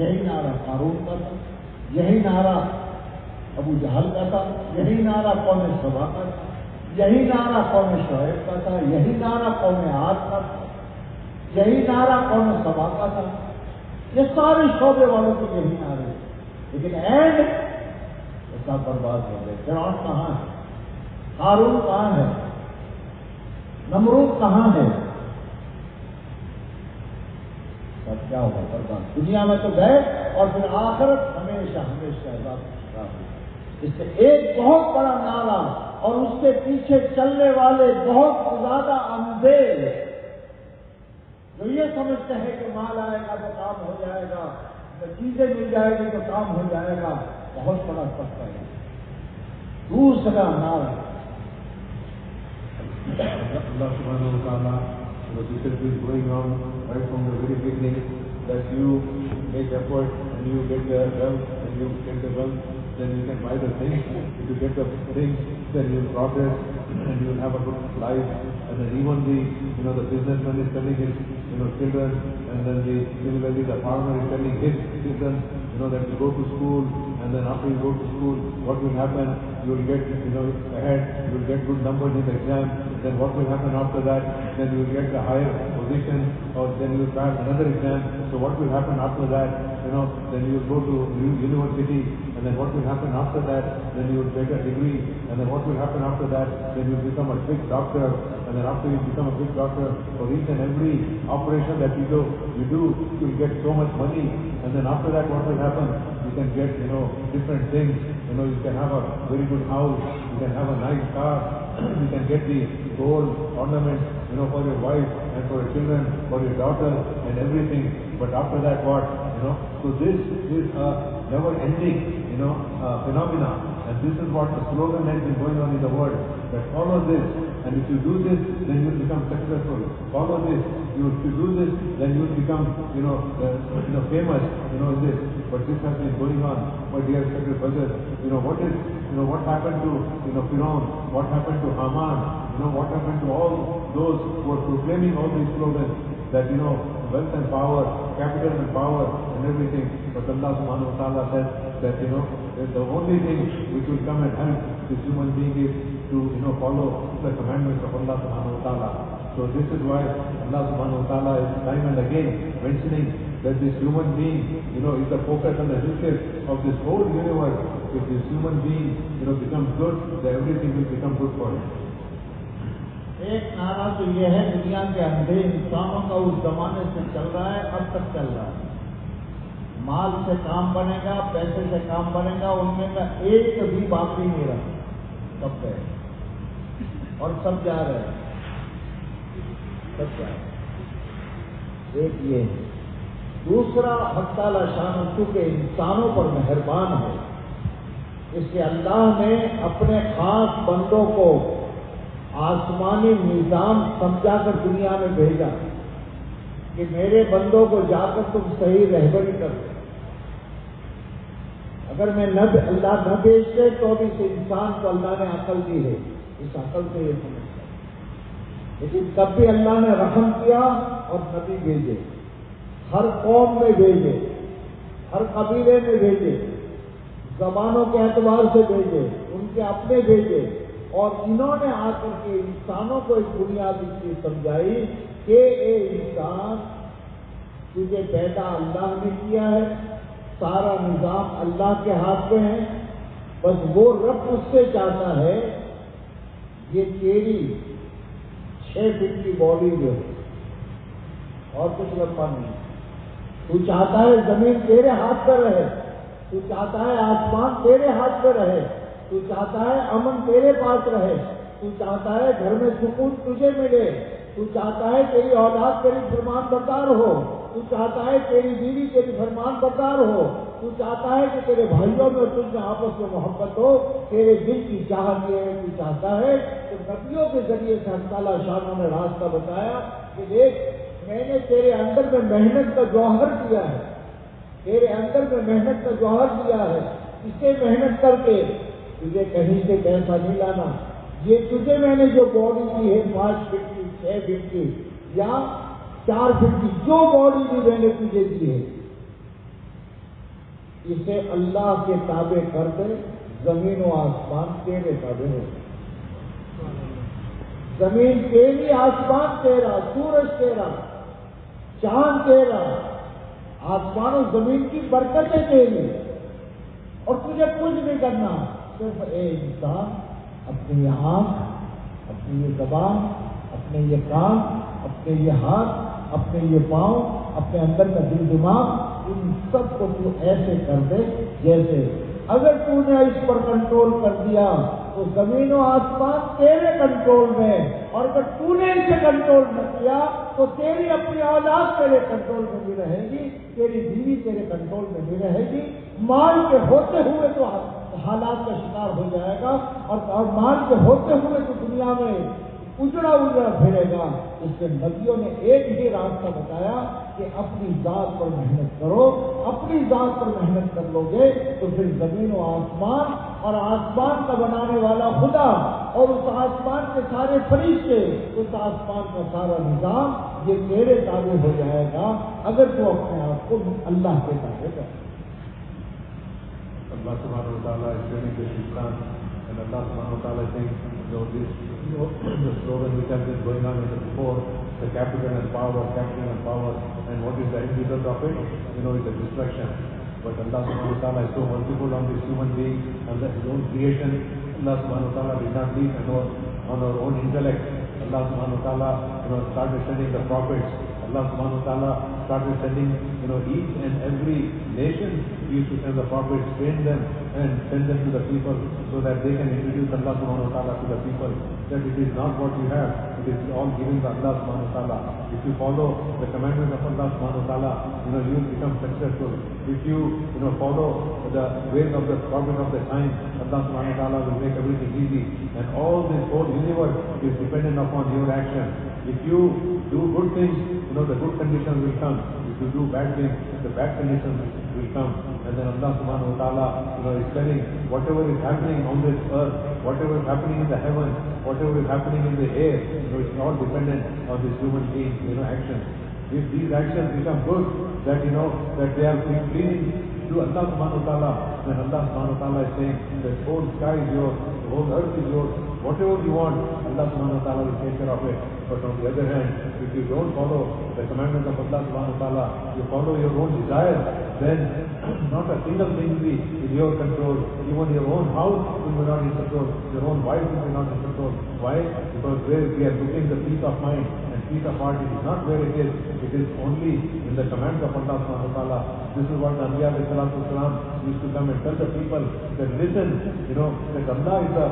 یہی نعرہ قارون کا تھا، یہی نعرہ ابو جہل کا تھا، یہی نعرہ قوم سبا کا تھا، یہی نعرہ قوم شعیب کا تھا، یہی نعرہ قوم عاد کا تھا، یہی نعرہ قوم سبا کا تھا، یہ سارے شعبے والوں کے یہی نعرے، لیکن اینڈ ایسا برباد ہو گئے۔ فرعون کہاں ہے؟ قارون کہاں ہے؟ نمرود کہاں ہے؟ سب کیا ہوگا؟ برباد۔ دنیا میں تو گئے اور پھر آخرت ہمیشہ اس سے ایک بہت بڑا نعرہ اور اس کے پیچھے چلنے والے بہت زیادہ اندھے جو یہ سمجھتے ہیں کہ مال آئے گا تو کام ہو جائے گا، چیزیں مل جائے گی تو کام ہو جائے گا، بہت بڑا سب ہے۔ دوسرا نعرہ Allah subhanahu wa ta'ala, this has been going on right from the very beginning, that you make effort and you get the wealth, and you get the wealth, then you can buy the things. If you get the things, then you will progress and you will have a good life. And then even the businessman is telling his children, and then similarly the farmer is telling his children, that you go to school, and then after you go to school, what will happen? You will get ahead, you will get good numbers in the exam. Then what will happen after that? Then you will get a higher position, or then you will pass another exam. So what will happen after that? Then you will go to university, and then what will happen after that? Then you will get a degree, and then what will happen after that? Then you will become a big doctor, and then after you become a big doctor, for each and every operation that you do, you will get so much money, and then after that what will happen? You can get different things. You can have a very good house, you can have a nice car, you can get the gold ornaments, for your wife and for your children, for your daughter and everything. But after that what? So this is a never-ending, phenomena. And this is what the slogan has been going on in the world, that follow this, and if you do this, then you will become successful. Follow this, if you do this, then you will become, famous, in this. But this has been going on, my dear sacred brothers. What happened to, Fir'aun? What happened to Haman? What happened to all those who are proclaiming all these slogans, that, wealth and power, capital and power and everything. But Allah subhanahu wa ta'ala says that, the only thing which will come and help this human being is to, follow the commandments of Allah subhanahu wa ta'ala. So this is why Allah subhanahu wa ta'ala is time and again mentioning that this human being, is the focus and the nucleus of this whole universe. if this human being, becomes good, then everything will become good for him. ایک نعرہ تو یہ ہے دنیا کے اندھے انسانوں کا اس زمانے سے چل رہا ہے، اب تک چل رہا ہے، مال سے کام بنے گا، پیسے سے کام بنے گا، ان میں کا ایک بھی باقی نہیں رہا، سب گئے اور سب جا رہے ہیں، سب جا رہے ہیں۔ ایک یہ ہے۔ دوسرا، حق تعالی شان چونکہ انسانوں پر مہربان ہے، اس لیے اللہ نے اپنے خاص بندوں کو آسمانی نظام سمجھا کر دنیا میں بھیجا کہ میرے بندوں کو جا کر تم صحیح رہبری کر دو۔ اگر میں اللہ نہ بھیجتے تو بھی اس انسان کو اللہ نے عقل دی ہے، اس عقل سے یہ سمجھتا ہے، لیکن تب بھی اللہ نے رحم کیا اور نبی بھیجے، ہر قوم میں بھیجے، ہر قبیلے میں بھیجے، زبانوں کے اعتبار سے بھیجے، ان کے اپنے بھیجے، اور انہوں نے آ کر کے انسانوں کو ایک بنیادی چیز سمجھائی کہ اے انسان، تجھے پیدا اللہ نے کیا ہے، سارا نظام اللہ کے ہاتھ میں ہے، بس وہ رب اس سے چاہتا ہے یہ تیری 6 فٹ کی باڈی جو ہے اور کچھ لمبا نہیں، تو چاہتا ہے زمین تیرے ہاتھ پہ رہے، تو چاہتا ہے آسمان تیرے ہاتھ پہ رہے، تو چاہتا ہے امن تیرے پاس رہے، تو چاہتا ہے گھر میں سکون تجھے ملے، تو چاہتا ہے تیری اولاد تیری فرمان بردار ہو، تو چاہتا ہے تیری بیوی تیری فرمان بردار ہو، تو چاہتا ہے کہ تیرے بھائیوں میں تجھ میں آپس میں محبت ہو، تیرے دل کی چاہت یہ ہے، تو چاہتا ہے کہ نبیوں کے ذریعے سے اللہ تعالیٰ شانوں نے راستہ بتایا کہ دیکھ میں نے تیرے اندر میں محنت کا جوہر دیا ہے، تیرے اندر میں محنت کا جوہر دیا ہے، اسے محنت کر کے تجھے کہیں سے پیسہ نہیں لانا، یہ تجھے میں نے جو باڈی دی ہے 5 فٹ کی، 6 فٹ کی یا 4 فٹ کی، جو باڈی بھی میں نے تجھے دی ہے، اسے اللہ کے تابع کر دے، زمین و آسمان تیرے تابع ہو، زمین تیری، آسمان تیرا، سورج تیرا، چاند تیرا، آسمان و زمین کی برکتیں تیری، اور تجھے کچھ نہیں کرنا، صرف اے انسان اپنی یہ آنکھ، اپنی یہ زبان، اپنے یہ کان، اپنے یہ ہاتھ، اپنے یہ پاؤں، اپنے اندر کا دل دماغ، ان سب کو تو ایسے کر دے جیسے اگر تو نے اس پر کنٹرول کر دیا تو زمین و آسمان تیرے کنٹرول میں، اور اگر تو نے اسے کنٹرول نہ کیا تو تیری اپنی اولاد تیرے کنٹرول میں بھی رہے گی، تیری بیوی تیرے کنٹرول میں بھی رہے گی، مال کے ہوتے ہوئے تو حالات کا شکار ہو جائے گا، اور مال کے ہوتے ہوئے تو دنیا میں اجڑا پھرے گا۔ اس سے نبیوں نے ایک ہی راستہ بتایا کہ اپنی ذات پر محنت کرو، اپنی ذات پر محنت کر لو گے تو پھر زمین و آسمان اور آسمان کا بنانے والا خدا اور اس آسمان کے سارے فرشتے، اس آسمان کا سارا نظام یہ تیرے تابع ہو جائے گا اگر تو اپنے آپ کو اللہ کے تابع کر۔ Allah subhanahu wa ta'ala is training this Islam, and Allah subhanahu wa ta'ala is saying, the slogan which has been going on before, the capital and power, and what is the end result of it? It's a destruction. But Allah subhanahu wa ta'ala is so merciful on this human being and his own creation. Allah subhanahu wa ta'ala did not leave on our own intellect. Allah subhanahu wa ta'ala started sending the prophets. Allah subhanahu wa ta'ala started sending each and every nation. He used to send the prophets, train them and send them to the people so that they can introduce Allah subhanahu wa ta'ala to the people. That it is not what you have, it is all given by Allah subhanahu wa ta'ala. If you follow the commandments of Allah subhanahu wa ta'ala, you will become successful. If you follow the ways of the prophet of the time, Allah subhanahu wa ta'ala will make everything easy. And all this whole universe is dependent upon your action. If you do good things, the good conditions will come. If you do bad things, the bad conditions will come. And then Allah subhanahu wa ta'ala is telling whatever is happening on this earth, whatever is happening in the heavens, whatever is happening in the air, it's all dependent on this human being actions. If these actions become good, that that they are pleasing to Allah subhanahu wa ta'ala, then Allah subhanahu wa ta'ala is saying the whole sky is yours, the whole earth is yours, whatever you want, Allah subhanahu wa ta'ala will take care of it. But on the other hand, if you don't follow the commandments of Allah subhanahu wa ta'ala, you follow your own desires, then not a single thing will be in your control. Even your own house will be not in control. Your own wife will be not in control. Why? Because where we are looking the peace of mind and peace of heart, it is not where it is. It is only in the commands of Allah subhanahu wa ta'ala. This is what the Anbiya alayhi salatu wasalam used to come and tell the people that listen, that Allah is the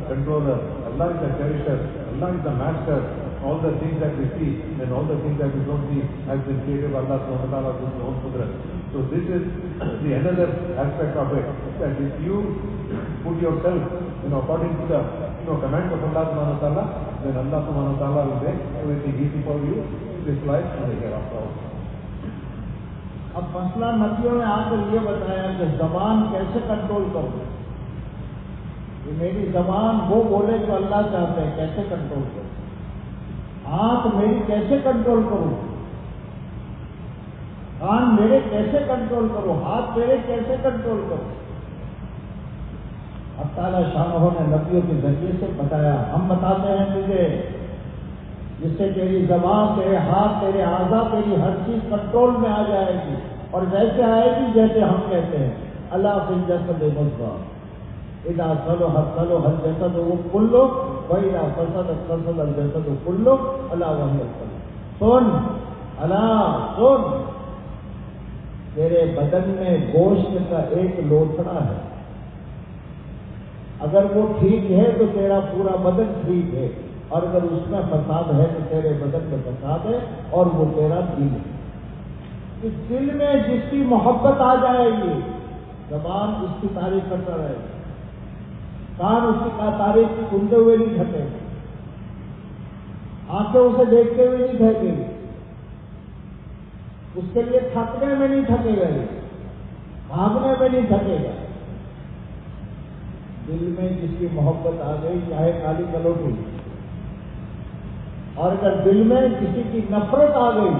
controller, Allah is the cherisher, Allah is the master. All the things that we see and all the things that we don't see has been created by Allah subhanahu wa ta'ala with his own qudrat. So this is the another aspect of it, that if you put yourself according to the commands of Allah subhanahu wa ta'ala, then Allah subhanahu wa ta'ala will make everything easy for you in this life and the hereafter also. اب مسئلہ نبیوں نے آ کر یہ بتایا کہ زبان کیسے کنٹرول کرو. کہ میری زبان وہ بولے جو اللہ چاہتے ہیں, کیسے کنٹرول کرو. آنکھ میری کیسے کنٹرول کروں, کان میرے کیسے کنٹرول کروں, ہاتھ میرے کیسے کنٹرول کروں. اب تعالیٰ شانہ نے نبیوں کے ذریعے سے بتایا. ہم بتاتے ہیں تجھے جس سے تیری زبان, تیرے ہاتھ, تیرے اعضاء, تیری ہر چیز کنٹرول میں آ جائے گی, اور ویسے آئے گی جیسے ہم کہتے ہیں اللہ فی الجسد مضغہ اذا صلح الجسد کلہ واذا فسد الجسد کلہ الا وہی القلب. سن اللہ سن, تیرے بدن میں گوشت کا ایک لوتھڑا ہے, اگر وہ ٹھیک ہے تو تیرا پورا بدن ٹھیک ہے, اور اگر اس میں فساد ہے تو تیرے بدن میں فساد ہے, اور وہ تیرا دل ہے. اس دل میں جس کی محبت آ جائے گی, زبان اس کی تعریف کرتا رہے گا, کان اس کی تعریف سنتے ہوئے نہیں تھکے گا, آنکھیں اسے دیکھتے ہوئے نہیں تھکے گی, اس کے لیے تھکنے میں نہیں تھکے گا, بھاگنے میں نہیں تھکے گا. دل میں جس کی محبت آ گئی, چاہے کالی کلوٹی, اور اگر دل میں کسی کی نفرت آ گئی,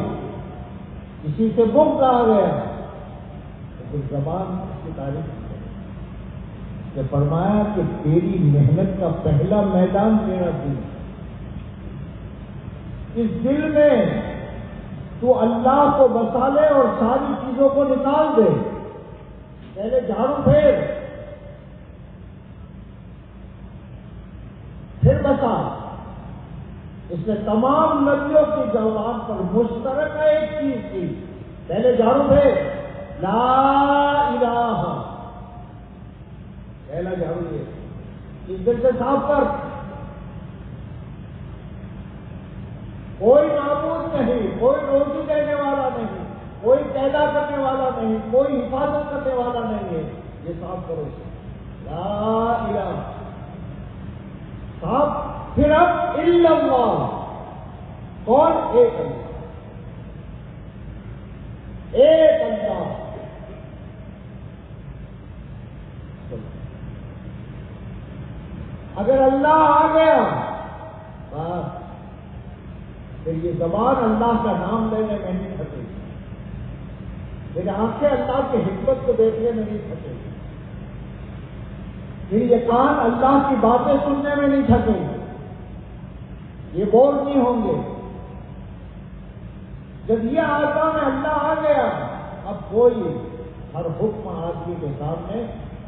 کسی سے بغض آ گیا, تو پھر زبان اس کی تعریف کہ فرمایا کہ تیری محنت کا پہلا میدان تیرا دل. اس دل میں تو اللہ کو بسا لے اور ساری چیزوں کو نکال دے. پہلے جھاڑو پھر بسا. اس نے تمام نبیوں کی زبان پر مشترک ایک چیز کی, پہلے جھاڑو لا الہ, پہلا جھاڑو یہ, اس دل سے صاف کر. کوئی معبود نہیں, کوئی روزی دینے والا نہیں, کوئی پیدا کرنے والا نہیں, کوئی حفاظت کرنے والا نہیں ہے, یہ صاف کرو. لا الہ صاف. پھر اب الا اللہ, کون؟ ایک اللہ, ایک اللہ. اگر اللہ آ گیا بس پھر یہ زبان اللہ کا نام لینے میں نہیں تھکے گی, پھر آنکھیں اللہ کی حکمت کو دیکھنے میں نہیں تھکے گی, پھر یہ کان اللہ کی باتیں سننے میں نہیں تھکے گی, یہ بور نہیں ہوں گے. جب یہ آتا میں اللہ آ گیا, اب کوئی ہر حکم آدمی کے سامنے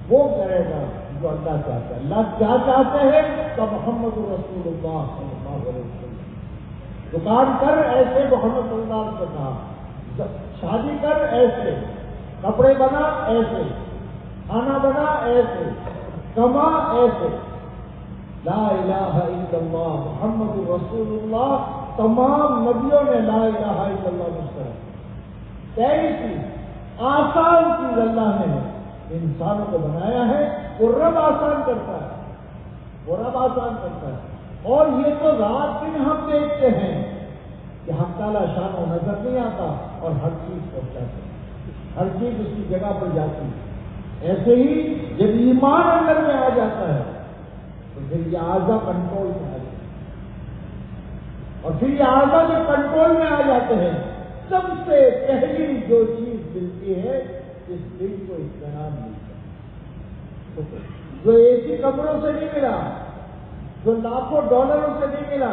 وہ کرے گا جو اللہ چاہتا ہے. اللہ کیا چاہتے ہیں تو محمد رسول اللہ صلی اللہ علیہ وسلم. دکان کر ایسے محمد صلی اللہ علیہ وسلم کہا, شادی کر ایسے, کپڑے بنا ایسے, کھانا بنا ایسے, کما ایسے. لا الہ الا اللہ محمد رسول اللہ. تمام نبیوں نے لا الہ الا اللہ مشترک. پہلی چیز آسان چیز اللہ نے انسانوں کو بنایا ہے, وہ رب آسان کرتا ہے, وہ رب آسان کرتا ہے. اور یہ تو رات دن ہم دیکھتے ہیں کہ ہم تعالیٰ شان و نظر نہیں آتا اور ہر چیز پہنچاتے ہیں, ہر چیز اس کی جگہ پر جاتی ہے. ایسے ہی جب ایمان اندر میں آ جاتا ہے تو پھر یہ اعضاء کنٹرول میں آ جاتے ہیں, اور پھر یہ اعضاء جو کنٹرول میں آ جاتے ہیں, سب سے پہلی جو چیز ملتی ہے اس دل کو اطمینان ملتا ہے, جو ایسی کمروں سے نہیں ملا, جو لاکھوں ڈالروں سے نہیں ملا,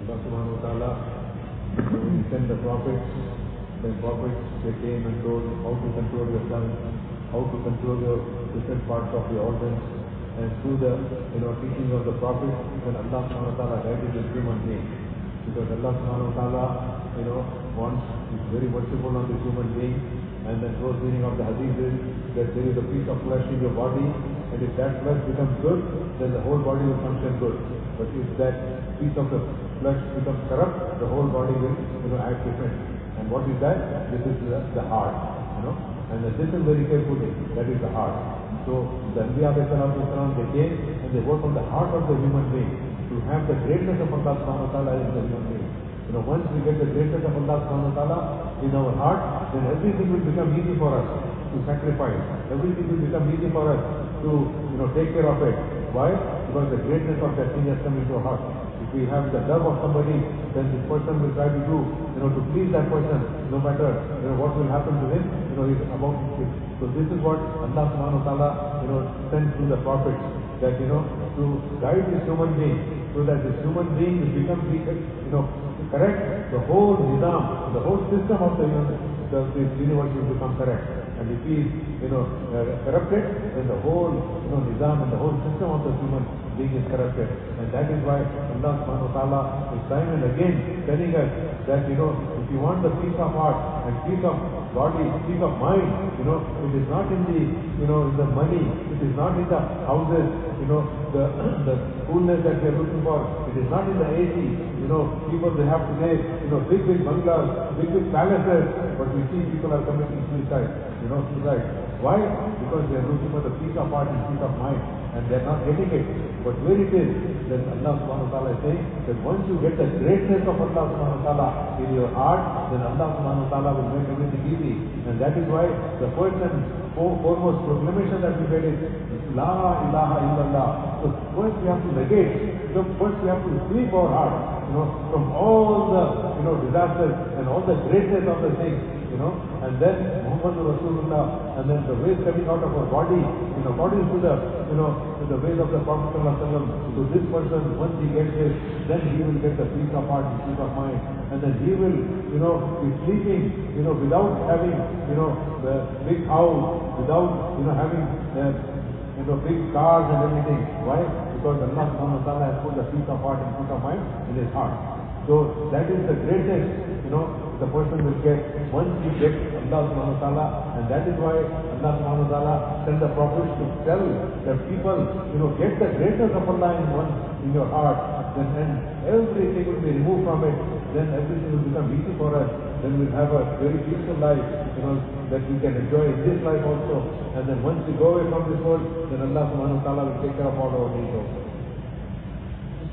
Allah subhanahu wa ta'ala sent the prophets. The prophets, they came and told how to control your tongue, how to control your different parts of your organs, and through the teaching of the prophets, when Allah subhanahu wa ta'ala guided the human being, because Allah subhanahu wa ta'ala is very merciful on the human being, and the close meaning of the hadith is that there is a piece of flesh in your body, and if that flesh becomes good, then the whole body will function good. But if that piece of the flesh becomes corrupt, the whole body will act different. And what is that? This is the heart, and listen very carefully, that is the heart. So the Anbiya alayhi salatu wasalam, they came and they worked on the heart of the human being to have the greatness of Allah subhanahu wa ta'ala in the human being. Once we get the greatness of Allah subhanahu wa ta'ala in our heart, then everything will become easy for us to sacrifice. Everything will become easy for us to take care of it. Why? Because the greatness of that thing has come into our heart. If we have the love of somebody, then this person will try to do, to please that person, no matter, what will happen to him, he's about to. So this is what Allah subhanahu wa ta'ala, sent through the prophets, that, to guide this human being, so that this human being will become, correct, the whole nizam, the whole system of the universe will become correct. And if he is, corrupted, then the whole, nizam and the whole system of the human being is corrupted. And that is why Allah subhanahu wa ta'ala is time and again telling us that, if you want the peace of heart and peace of body, peace of mind, it is not in the, in the money, it is not in the houses, the coolness that we are looking for, it is not in the AC, people they have today, big bungalows, big palaces, but we see people are committing suicide, suicide. Why? Because they are looking for the peace of heart and peace of mind, and they are not getting it. But where it is, then Allah subhanahu wa ta'ala is saying that once you get the greatness of Allah subhanahu wa ta'ala in your heart, then Allah subhanahu wa ta'ala will make everything easy. And that is why the first and foremost proclamation that we made is La ilaha illallah. So first we have to negate, first we have to sweep our heart, from all the, disasters and all the greatness of the things, and then Muhammad Rasulullah, and then the ways coming out of our body, according to the, to the ways of the Prophet ﷺ. So this person, once he gets this, then he will get the peace of heart, the peace of mind, and then he will, be sleeping, without having, the big house, without, having, big cars and everything. Why? Because Allah subhanahu wa ta'ala has put the peace of heart and peace of mind in his heart. So that is the greatest, the person will get once he gets Allah subhanahu wa ta'ala, and that is why Allah subhanahu wa ta'ala sent the prophets to tell that people, get the greatness of Allah in your heart, then everything will be removed from it, then everything will become easy for us, then we'll have a very peaceful life, that we can enjoy in this life also, and then once we go away from this world, then Allah subhanahu wa ta'ala will take care of all our needs also.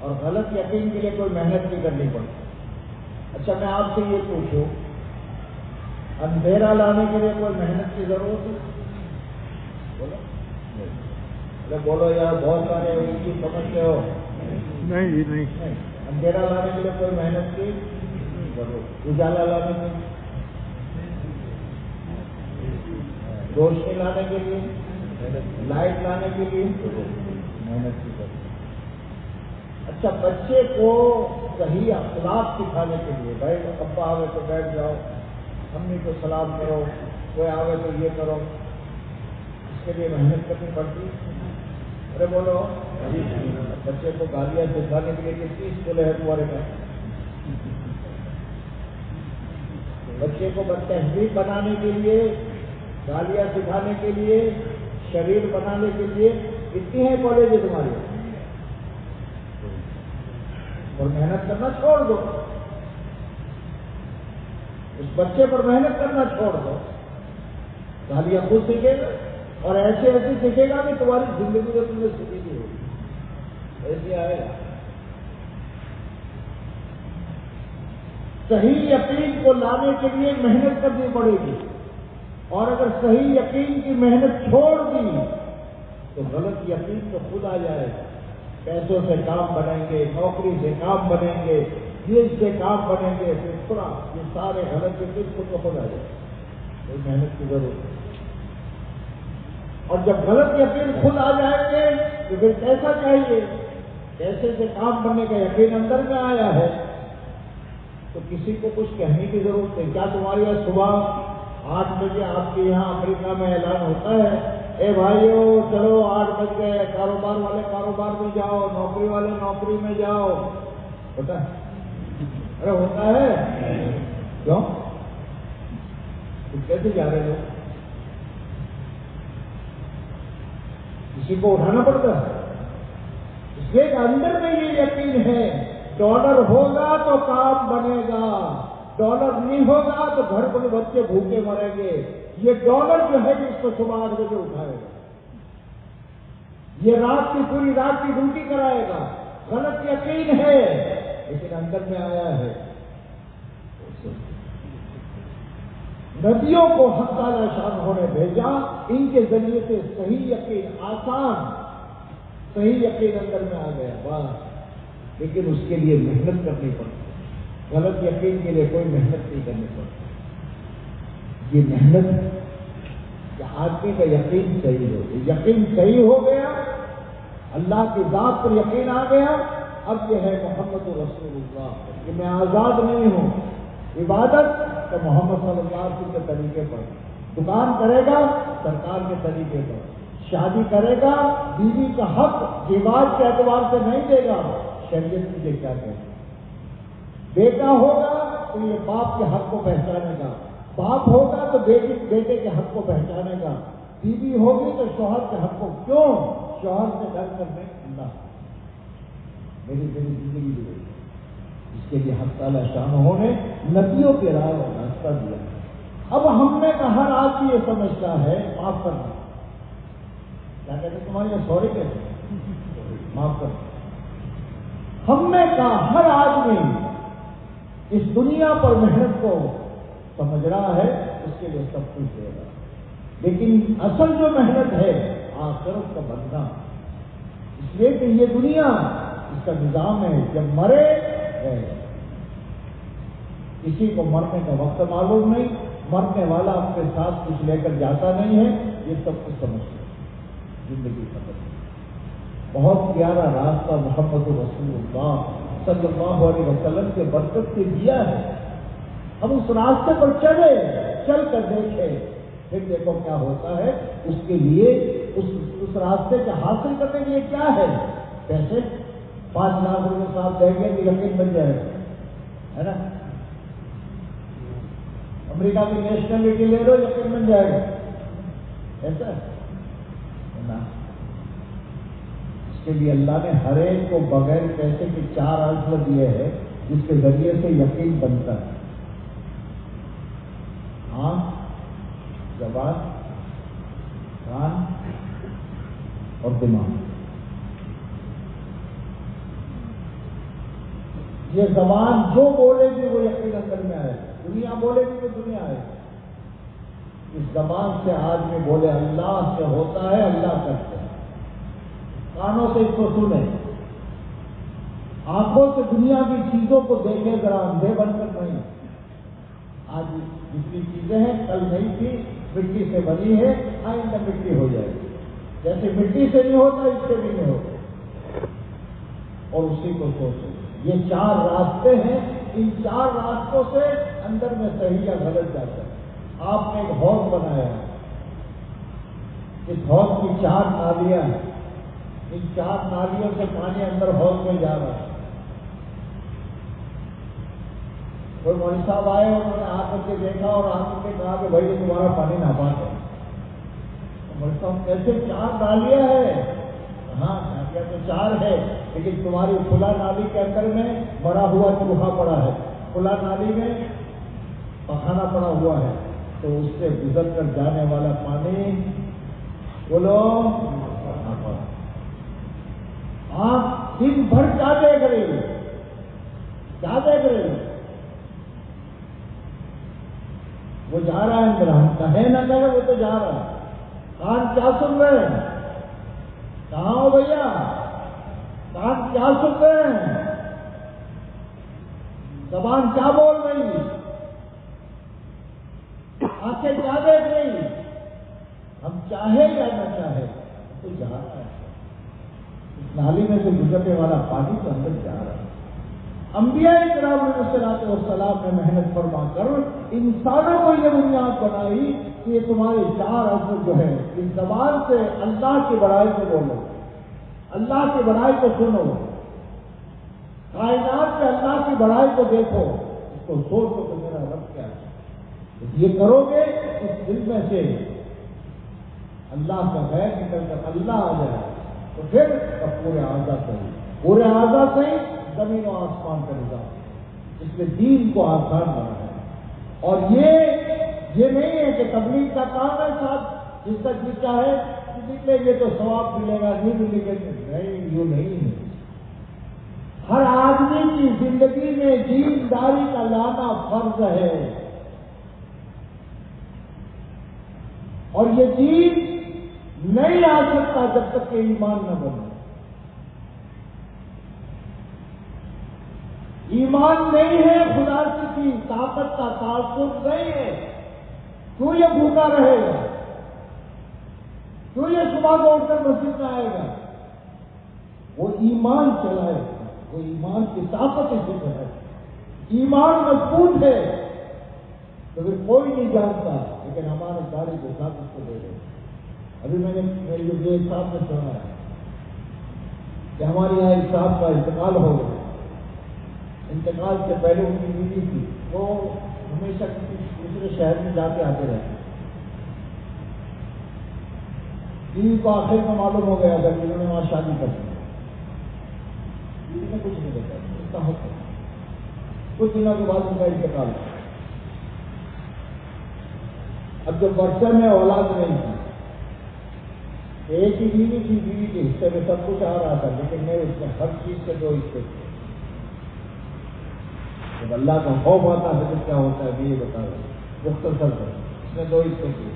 اور غلط یقین کے لیے کوئی محنت نہیں کرنی پڑتی. اچھا میں آپ سے یہ پوچھوں، اندھیرا لانے کے لیے کوئی محنت کی ضرورت ہے؟ بولو ارے بولو یار، بہت سارے ان کی سمجھتے ہو. نہیں. اندھیرا لانے کے لیے کوئی محنت کی ضرورت، اجالا لانے کے لیے، روشنی لانے کے لیے، لائٹ لانے کے لیے محنت کی ضرورت. اچھا بچے کو صحیح اخلاق سکھانے کے لیے، بھائی ابا آوے تو بیٹھ جاؤ، امی کو سلام کرو، کوئی آوے تو یہ کرو، اس کے لیے محنت کرنی پڑتی. ارے بولو، بچے کو گالیاں سکھانے کے لیے کتنی اسکولیں ہیں تمہارے پاس؟ بچے کو بدتہذیب بنانے کے لیے، گالیاں سکھانے کے لیے، شریر بنانے کے لیے کتنی ہیں کالج تمہارے؟ اور محنت کرنا چھوڑ دو، اس بچے پر محنت کرنا چھوڑ دو. گالیاں خود سیکھے گا اور ایسے سیکھے گا کہ تمہاری زندگی میں تم نے سیکھی نہیں ہوگی، ایسے آئے گا. صحیح یقین کو لانے کے لیے محنت کرنی پڑے گی، اور اگر صحیح یقین کی محنت چھوڑ دی تو غلط یقین تو خود آ جائے گا. پیسوں سے کام بنیں گے، نوکری سے کام بنیں گے، یہ سے کام بنیں گے، پھر تھوڑا یہ سارے غلط یقین خود کو خود آ جائے گا. کوئی محنت کی ضرورت ہے. اور جب غلط یقین خود آ جائیں گے تو پھر کیسا چاہیے؟ پیسے سے کام بننے کا یقین اندر میں آیا ہے تو کسی کو کچھ کہنے کی ضرورت نہیں. کیا تمہاری یہاں صبح 8 بجے آپ کے یہاں امریکہ میں اعلان ہوتا ہے، اے بھائیو چلو 8 بج گئے، کاروبار والے کاروبار میں جاؤ، نوکری والے نوکری میں جاؤ؟ ہوتا ہے؟ ارے ہوتا ہے. کیوں؟ کیسے جا رہے ہو؟ کسی کو اٹھانا پڑتا ہے. اس لیے اندر میں یہ یقین ہے، ڈالر ہوگا تو کام بنے گا، ڈالر نہیں ہوگا تو گھر پر بچے بھوکے مریں گے. یہ ڈالر جو ہے اس کو صبح 8 بجے اٹھائے گا، یہ رات کی پوری رات کی ڈیوٹی کرائے گا. غلط یقین ہے لیکن اندر میں آیا ہے. ندیوں کو حق تعالی شان نے بھیجا، ان کے ذریعے سے صحیح یقین آسان، صحیح یقین اندر میں آ گیا بس. لیکن اس کے لیے محنت کرنی پڑتی، غلط یقین کے لیے کوئی محنت نہیں کرنی پڑتی. یہ محنت کہ آدمی کا یقین صحیح ہو، یقین صحیح ہو گیا، اللہ کی ذات پر یقین آ گیا. اب یہ ہے محمد رسول اللہ کہ میں آزاد نہیں ہوں. عبادت تو محمد صلی اللہ علیہ وسلم کے طریقے پر، دکان کرے گا سرکار کے طریقے پر، شادی کرے گا بیوی کا حق رواج کے اعتبار سے نہیں دے گا، شریعت مجھے کیا کہے. بیٹا ہوگا تو یہ باپ کے حق کو پہچانے گا، باپ ہوگا تو بیٹے کے حق کو پہچانے گا، بیوی ہوگی تو شوہر کے حق کو. کیوں؟ شوہر سے ڈر کر میں اللہ میری زندگی دی گئی. اس کے لیے حق تعالی شانہ نے نبیوں کے راہ اور راستہ دیا. اب ہم نے کہا ہر آدمی یہ سمجھتا ہے معاف کرنا، کیا کہتے ہیں تمہارے یہ سوری کہتے معاف کرنا. ہم نے کہا ہر آدمی اس دنیا پر محنت کو سمجھ رہا ہے، اس کے لیے سب کچھ دے گا، لیکن اصل جو محنت ہے آخرت کا بننا. اس لیے کہ یہ دنیا اس کا نظام ہے، جب مرے ہے. کسی کو مرنے کا وقت معلوم نہیں، مرنے والا اپنے ساتھ کچھ لے کر جاتا نہیں ہے. یہ سب کچھ سمجھتے ہیں، زندگی ختم. بہت پیارا راستہ محمد رسول اللہ صلی اللہ علیہ وسلم کے برکت سے دیا ہے. ہم اس راستے پر چلے، چل کر دیکھے، پھر دیکھو کیا ہوتا ہے. اس کے لیے اس راستے کے حاصل کرنے کے لیے کیا ہے؟ پیسے 5 لاکھ روپے صاحب دیں گے کہ یقین بن جائے گا، ہے نا. امریکہ کی نیشنلٹی لے لو یقین بن جائے گا، ایسا ہے نا. اس کے لیے اللہ نے ہر ایک کو بغیر پیسے کے 4 عنصر دیے ہیں جس کے ذریعے سے یقین بنتا ہے. آنکھ، زبان، کان اور دماغ. یہ زبان جو بولے گی وہ یقین اندر میں آئے، دنیا بولے گی تو دنیا آئے گی۔ اس زبان سے آدمی بولے اللہ سے ہوتا ہے، اللہ کرتے ہیں، کانوں سے اس کو سنے، آنکھوں سے دنیا کی چیزوں کو دیکھے، ذرا اندھے بن کر نہیں۔ آج جتنی چیزیں ہیں کل نہیں تھی، مٹی سے بنی ہے، آئندہ مٹی ہو جائے گی، جیسے مٹی سے نہیں ہوتا اس سے بھی نہیں ہوتا، اور اسی کو سوچو۔ یہ 4 راستے ہیں، ان 4 راستوں سے اندر میں صحیح یا غلط جاتا ہے۔ آپ نے ایک حوض بنایا ہے، اس حوض کی 4 نالیاں ہیں، ان 4 نالیوں سے پانی اندر حوض میں جا رہا ہے۔ کوئی مولوی صاحب آئے، انہوں نے آ کر کے دیکھا اور آ کر کے کہا کہ بھائی یہ تمہارا پانی ناپاک ہے۔ مولوی صاحب کیسے 4 نالیاں ہیں؟ ہاں نالیاں تو 4 ہے، لیکن تمہاری کھلا نالی کے اندر میں بڑا ہوا چوہا پڑا ہے، کھلا نالی میں پخانا پڑا ہوا ہے، تو اس سے گزر کر جانے والا پانی بولو آپ دن بھر کیا دیکھ رہے ہو، کیا دیکھ رہے ہو؟ وہ جا رہا ہے اندر، ہم کہیں نہ کہیں وہ تو جا رہا ہے۔ کان کیا سن رہے ہیں؟ کہاں ہو بھیا؟ کان کیا سن رہے ہیں؟ زبان کیا بول رہی ہے؟ آنکھیں کیا دیکھ رہی؟ ہم چاہے یا نہ چاہے تو جا رہا ہے، اس نالی میں سے گزرنے والا پانی تو اندر جا رہا ہے۔ انبیاء کرام علیہ الصلوۃ والسلام نے محنت فرما کر انسانوں کو یہ بنیاد بنائی کہ یہ تمہارے 4 اصل جو ہے، اس زبان سے اللہ کی بڑائی کو بولو، اللہ کی بڑائی کو سنو، کائنات میں اللہ کی بڑائی کو دیکھو، اس کو سوچو کہ میرا رب کیا ہے۔ یہ کرو گے اس دل میں سے اللہ کا غیر نکل کر اللہ آ جائے، تو پھر پورے اعضاء صحیح، پورے اعضاء صحیح، زمین و آسمان کا نظام، اس میں دین کو آسان بنا ہے۔ اور یہ نہیں ہے کہ تبلیغ کا کام ہے، صاحب جس تک بھی چاہے نکلے گے تو ثواب ملے گا، نہیں ملے گا نہیں، یہ نہیں ہے۔ ہر آدمی کی زندگی میں دینداری کا لانا فرض ہے، اور یہ دین نہیں آ سکتا جب تک کہ ایمان نہ بنے۔ ایمان نہیں ہے، خدا کی طاقت کا تعصب نہیں ہے، کیوں یہ بھوکا رہے گا؟ کیوں یہ صبح کو اٹھ کر مسجد میں آئے گا؟ وہ ایمان چلائے گا، وہ ایمان کی طاقت اسے ہے، ایمان مضبوط ہے تو پھر کوئی نہیں جانتا، لیکن ہمارے گاڑی کے ساتھ اس کو دے دیں۔ ابھی میں نے میرے ایک صاحب نے سنا ہے کہ ہمارے یہاں ایک صاحب کا انتقال ہو گیا، انتقال سے پہلے ان کی بیوی تھی، وہ ہمیشہ کسی دوسرے شہر میں جا کے آتے رہتے، بیوی کو آخر میں معلوم ہو گیا تھا کہ انہوں نے وہاں شادی کر دی، بیوی نے کچھ نہیں بتایا، اس کا حق ہے۔ کچھ دنوں کے بعد ان کا انتقال ہوا۔ اب جب ورثہ میں اولاد نہیں تھی، ایک ہی بیوی تھی، بیوی کے حصے میں سب کچھ آ رہا تھا، لیکن میں اس میں ہر چیز سے 2 حصے تھے۔ جب اللہ کا خوف آتا ہے تو کیا ہوتا ہے یہ بتا رہا مختصر ہے، اس نے 2 حصے کیے،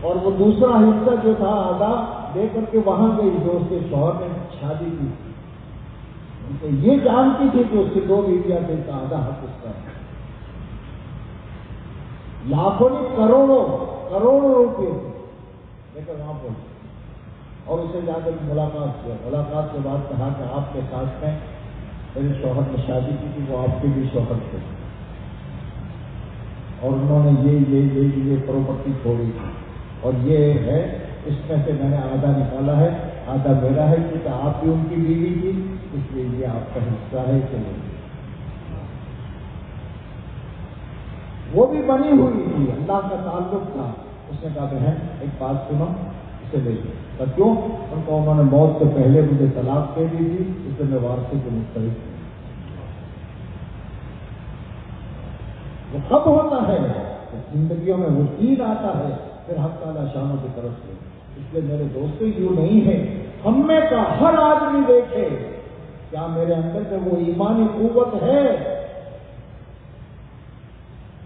اور وہ دوسرا حصہ جو تھا آدھا لے کر کے وہاں گئی جو اس کے شوہر نے شادی کی تھی، یہ جانتی تھی کہ اس کی 2 بیویاں تھیں، کا آدھا حق اس کا ہے۔ لاکھوں نہیں کروڑوں روپے لے کر وہاں پہنچے، اور اسے جا کر ملاقات کیا۔ ملاقات کے بعد کہا کہ آپ کے ساتھ میں میرے شوہر نے شادی کی تھی، وہ آپ کے بھی شوہر تھے، اور انہوں نے یہ پراپرٹی چھوڑی تھی، اور یہ ہے اس میں سے میں نے آدھا نکالا ہے، آدھا میرا ہے، کیونکہ آپ بھی ان کی بیوی تھی، اس لیے یہ آپ کا حصہ ہے، چلو۔ وہ بھی بنی ہوئی تھی، اللہ کا تعلق تھا۔ اس نے کہا بہن ایک بات سنو، اسے لے لو۔ کیوں؟ ان کو انہوں نے موت سے پہلے مجھے طلاق دے دی تھی، اس سے میں وارثی کو مختلف ہوں۔ وہ کب ہوتا ہے؟ زندگیوں میں وہ دین آتا ہے، پھر حق تعالیٰ شانوں کی طرف سے۔ اس لیے میرے دوستوں یوں نہیں ہے، ہم میں کا ہر آدمی دیکھے کیا میرے اندر سے وہ ایمانی قوت ہے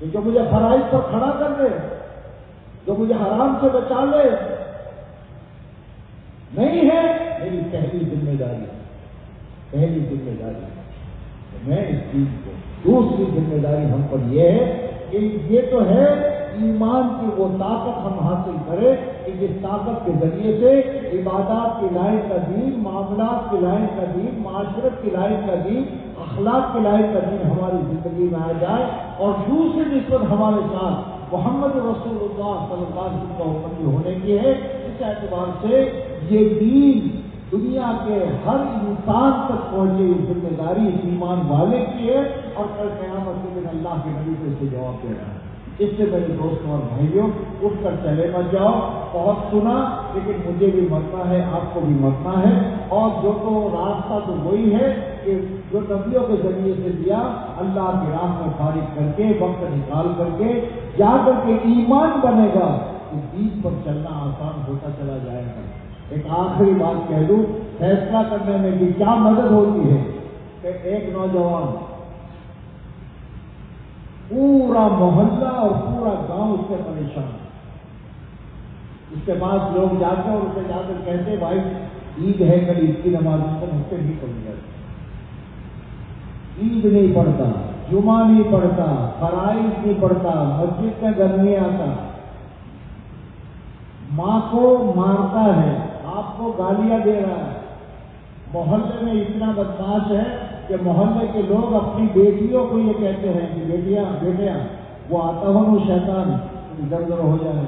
کہ جو مجھے فرائض پر کھڑا کر دے، جو مجھے حرام سے بچا لے؟ نہیں ہے. میری پہلی ذمہ داری میں اس چیز کو. دوسری ذمہ داری ہم پر یہ ہے کہ یہ تو ہے ایمان کی وہ طاقت ہم حاصل کریں کہ جس طاقت کے ذریعے سے عبادات کی لائن کا دین، معاملات کی لائن کا دین، معاشرت کی لائن کا دین، اخلاق کی لائن کا دین ہماری زندگی میں آ جائے. اور دوسری نسبت ہمارے ساتھ محمد رسول اللہ صلی اللہ علیہ وسلم کا امتی ہونے کی ہے. اس اعتبار سے یہ دین دنیا کے ہر انسان تک پہنچے یہ ذمہ داری ایمان والے کی ہے، اور کل قیامت کے دن اللہ کے نبی کو اس سے جواب دے رہا ہے. اس سے میرے دوستوں اور بھائیوں اٹھ کر چلے مت جاؤ. بہت سنا، لیکن مجھے بھی مرنا ہے، آپ کو بھی مرنا ہے. اور جو تو راستہ تو وہی ہے کہ جو نبیوں کے ذریعے سے دیا، اللہ کی راہ میں فارغ کر کے، وقت نکال کر کے جا کر کے ایمان بنے گا تو دین پر چلنا آسان ہوتا چلا جائے گا. ایک آخری بات کہہ دوں، فیصلہ کرنے میں بھی کیا مدد ہوتی ہے کہ ایک نوجوان پورا محلہ اور پورا گاؤں اس سے پریشان. اس کے بعد لوگ جاتے اور اسے جا کر کہتے بھائی عید ہے، کل عید کی نماز کو مجھ سے نہیں پڑھی جاتی. عید نہیں پڑھتا، جمعہ نہیں پڑھتا، فرائض نہیں پڑھتا، مسجد میں گھر نہیں آتا، ماں کو مارتا ہے، آپ کو گالیاں دے رہا ہے. محلے میں اتنا بدماش ہے کہ محلے کے لوگ اپنی بیٹیوں کو یہ کہتے ہیں کہ بیٹیاں وہ آتا ہو وہ شیطان ادھر ادھر ہو جائے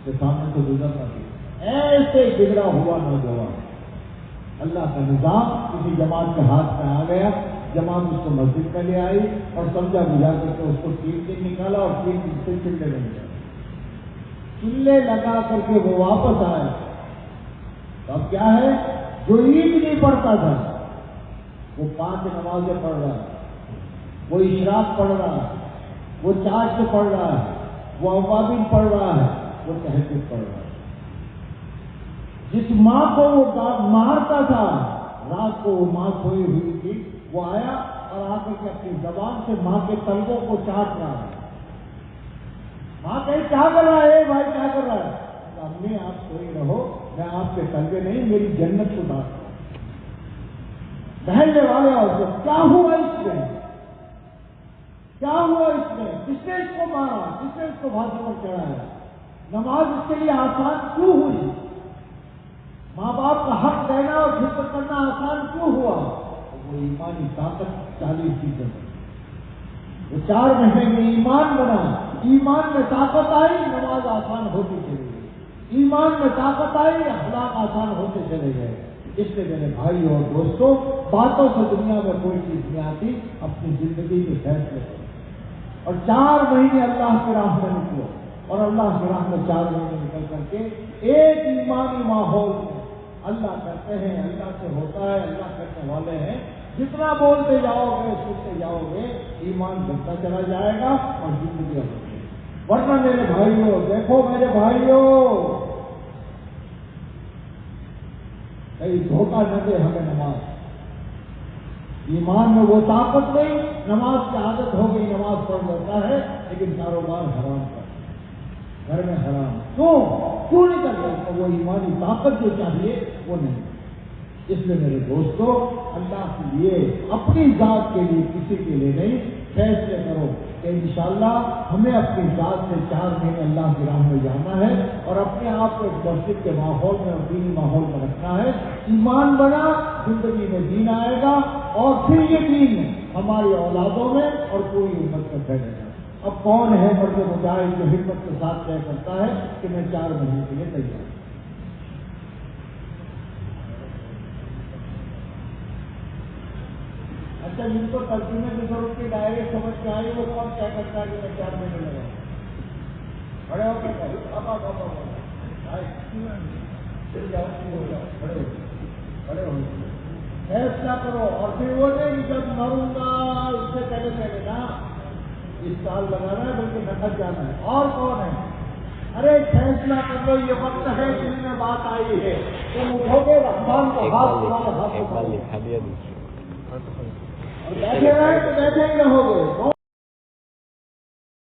کے سامنے تو گزرنا چاہیے. ایسے بگڑا ہوا نوجوان، اللہ کا نظام کسی جماعت کے ہاتھ میں آ گیا. جماعت اس کو مسجد میں لے آئی اور سمجھا بجھا کر کے اس کو 3 دن نکالا اور 3 دن سے چلے میں نکالا. چلے لگا کر کے وہ واپس آیا. اب کیا ہے، جو عید نہیں پڑھتا تھا وہ 5 نمازیں پڑھ رہا ہے، وہ اشراق پڑھ رہا ہے، وہ چاشت پڑھ رہا ہے، وہ اوابین پڑھ رہا ہے، وہ تہجد پڑھ رہا ہے. جس ماں کو وہ مارتا تھا، رات کو وہ ماں سوئی ہوئی تھی، وہ آیا اور آ کر کے اپنی زبان سے ماں کے تلووں کو چاٹ رہا ہے. ماں کہیں کیا کر رہا ہے بھائی، کیا کر رہا ہے؟ امی آپ سوئی رہو، میں آپ کے تلوے نہیں میری جنت کو بات کروں. بہلنے والے اور کیا ہوا اس میں، کیا ہوا اس میں، کس نے اس کو مارا، کس نے اس کو بھانسے پر چڑھایا؟ نماز اس کے لیے آسان کیوں ہوئی؟ ماں باپ کا حق دینا اور خدمت کرنا آسان کیوں ہوا؟ وہ ایمانی طاقت 40%. وہ 4 مہینے میں ایمان بنا، ایمان میں طاقت آئی، نماز آسان ہوتی چلی گئی. ایمان میں طاقت آئی، اخلاق آسان ہوتے چلے گئے. اس لیے میرے بھائی اور دوستوں، باتوں سے دنیا میں کوئی چیز نہیں آتی، اپنی زندگی کے فیصلے کرو. اور 4 مہینے اللہ کی راہ میں نکلو، اور اللہ کی راہ میں 4 مہینے نکل کر کے ایک ایمانی ماحول میں اللہ کرتے ہیں، اللہ سے ہوتا ہے، اللہ کرنے والے ہیں. جتنا بولتے جاؤ گے، سنتے جاؤ گے، ایمان بڑھتا چلا جائے گا اور زندگی ہوتی ہے. ورنہ میرے بھائیوں، دیکھو میرے بھائیوں، کہیں دھوکہ نہ دے ہمیں نماز. ایمان میں وہ طاقت نہیں، نماز کی عادت ہو گئی، نماز پڑھ لیتا ہے لیکن کاروبار حرام کا، گھر میں حرام. کیوں نہیں کر رہے؟ وہ ایمانی طاقت جو چاہیے وہ نہیں. اس لیے میرے دوستوں، اللہ کے لیے، اپنی ذات کے لیے، کسی کے لیے نہیں، فیصلے کرو کہ انشاءاللہ ہمیں اپنی ذات سے 4 مہینے اللہ کی راہ میں جانا ہے اور اپنے آپ کو ایک مسجد کے ماحول میں اور دینی ماحول میں رکھنا ہے. ایمان بنا، زندگی میں دین آئے گا اور پھر یہ دین ہماری اولادوں میں اور پوری امت میں پھیلے گا. اب کون ہے مرد مجاہد جو ہمت کے ساتھ طے کرتا ہے کہ میں 4 مہینے کے لیے تیار ہوں؟ اچھا، جن کو ترجمے کی ضرورت کی ڈائریکٹ سمجھ کے آئی وہ کون کیا کرتا ہے کہ میں 4 مہینے لگا کھڑے ہو کر کھڑے ہو فیصلہ کرو. اور پھر وہ نہیں جب مروں گا اس سے پہلے نا اس سال لگانا ہے بلکہ نکل جانا ہے. اور کون ہے؟ ارے فیصلہ کر لو، یہ وقت ہے دل میں بات آئی ہے، تم اٹھو گے رحمان کو ہاتھ تمہارے ہاتھ ایک بار لکھا دیا دوسرے بیٹھے رہے تو بیٹھے ہی رہو گے.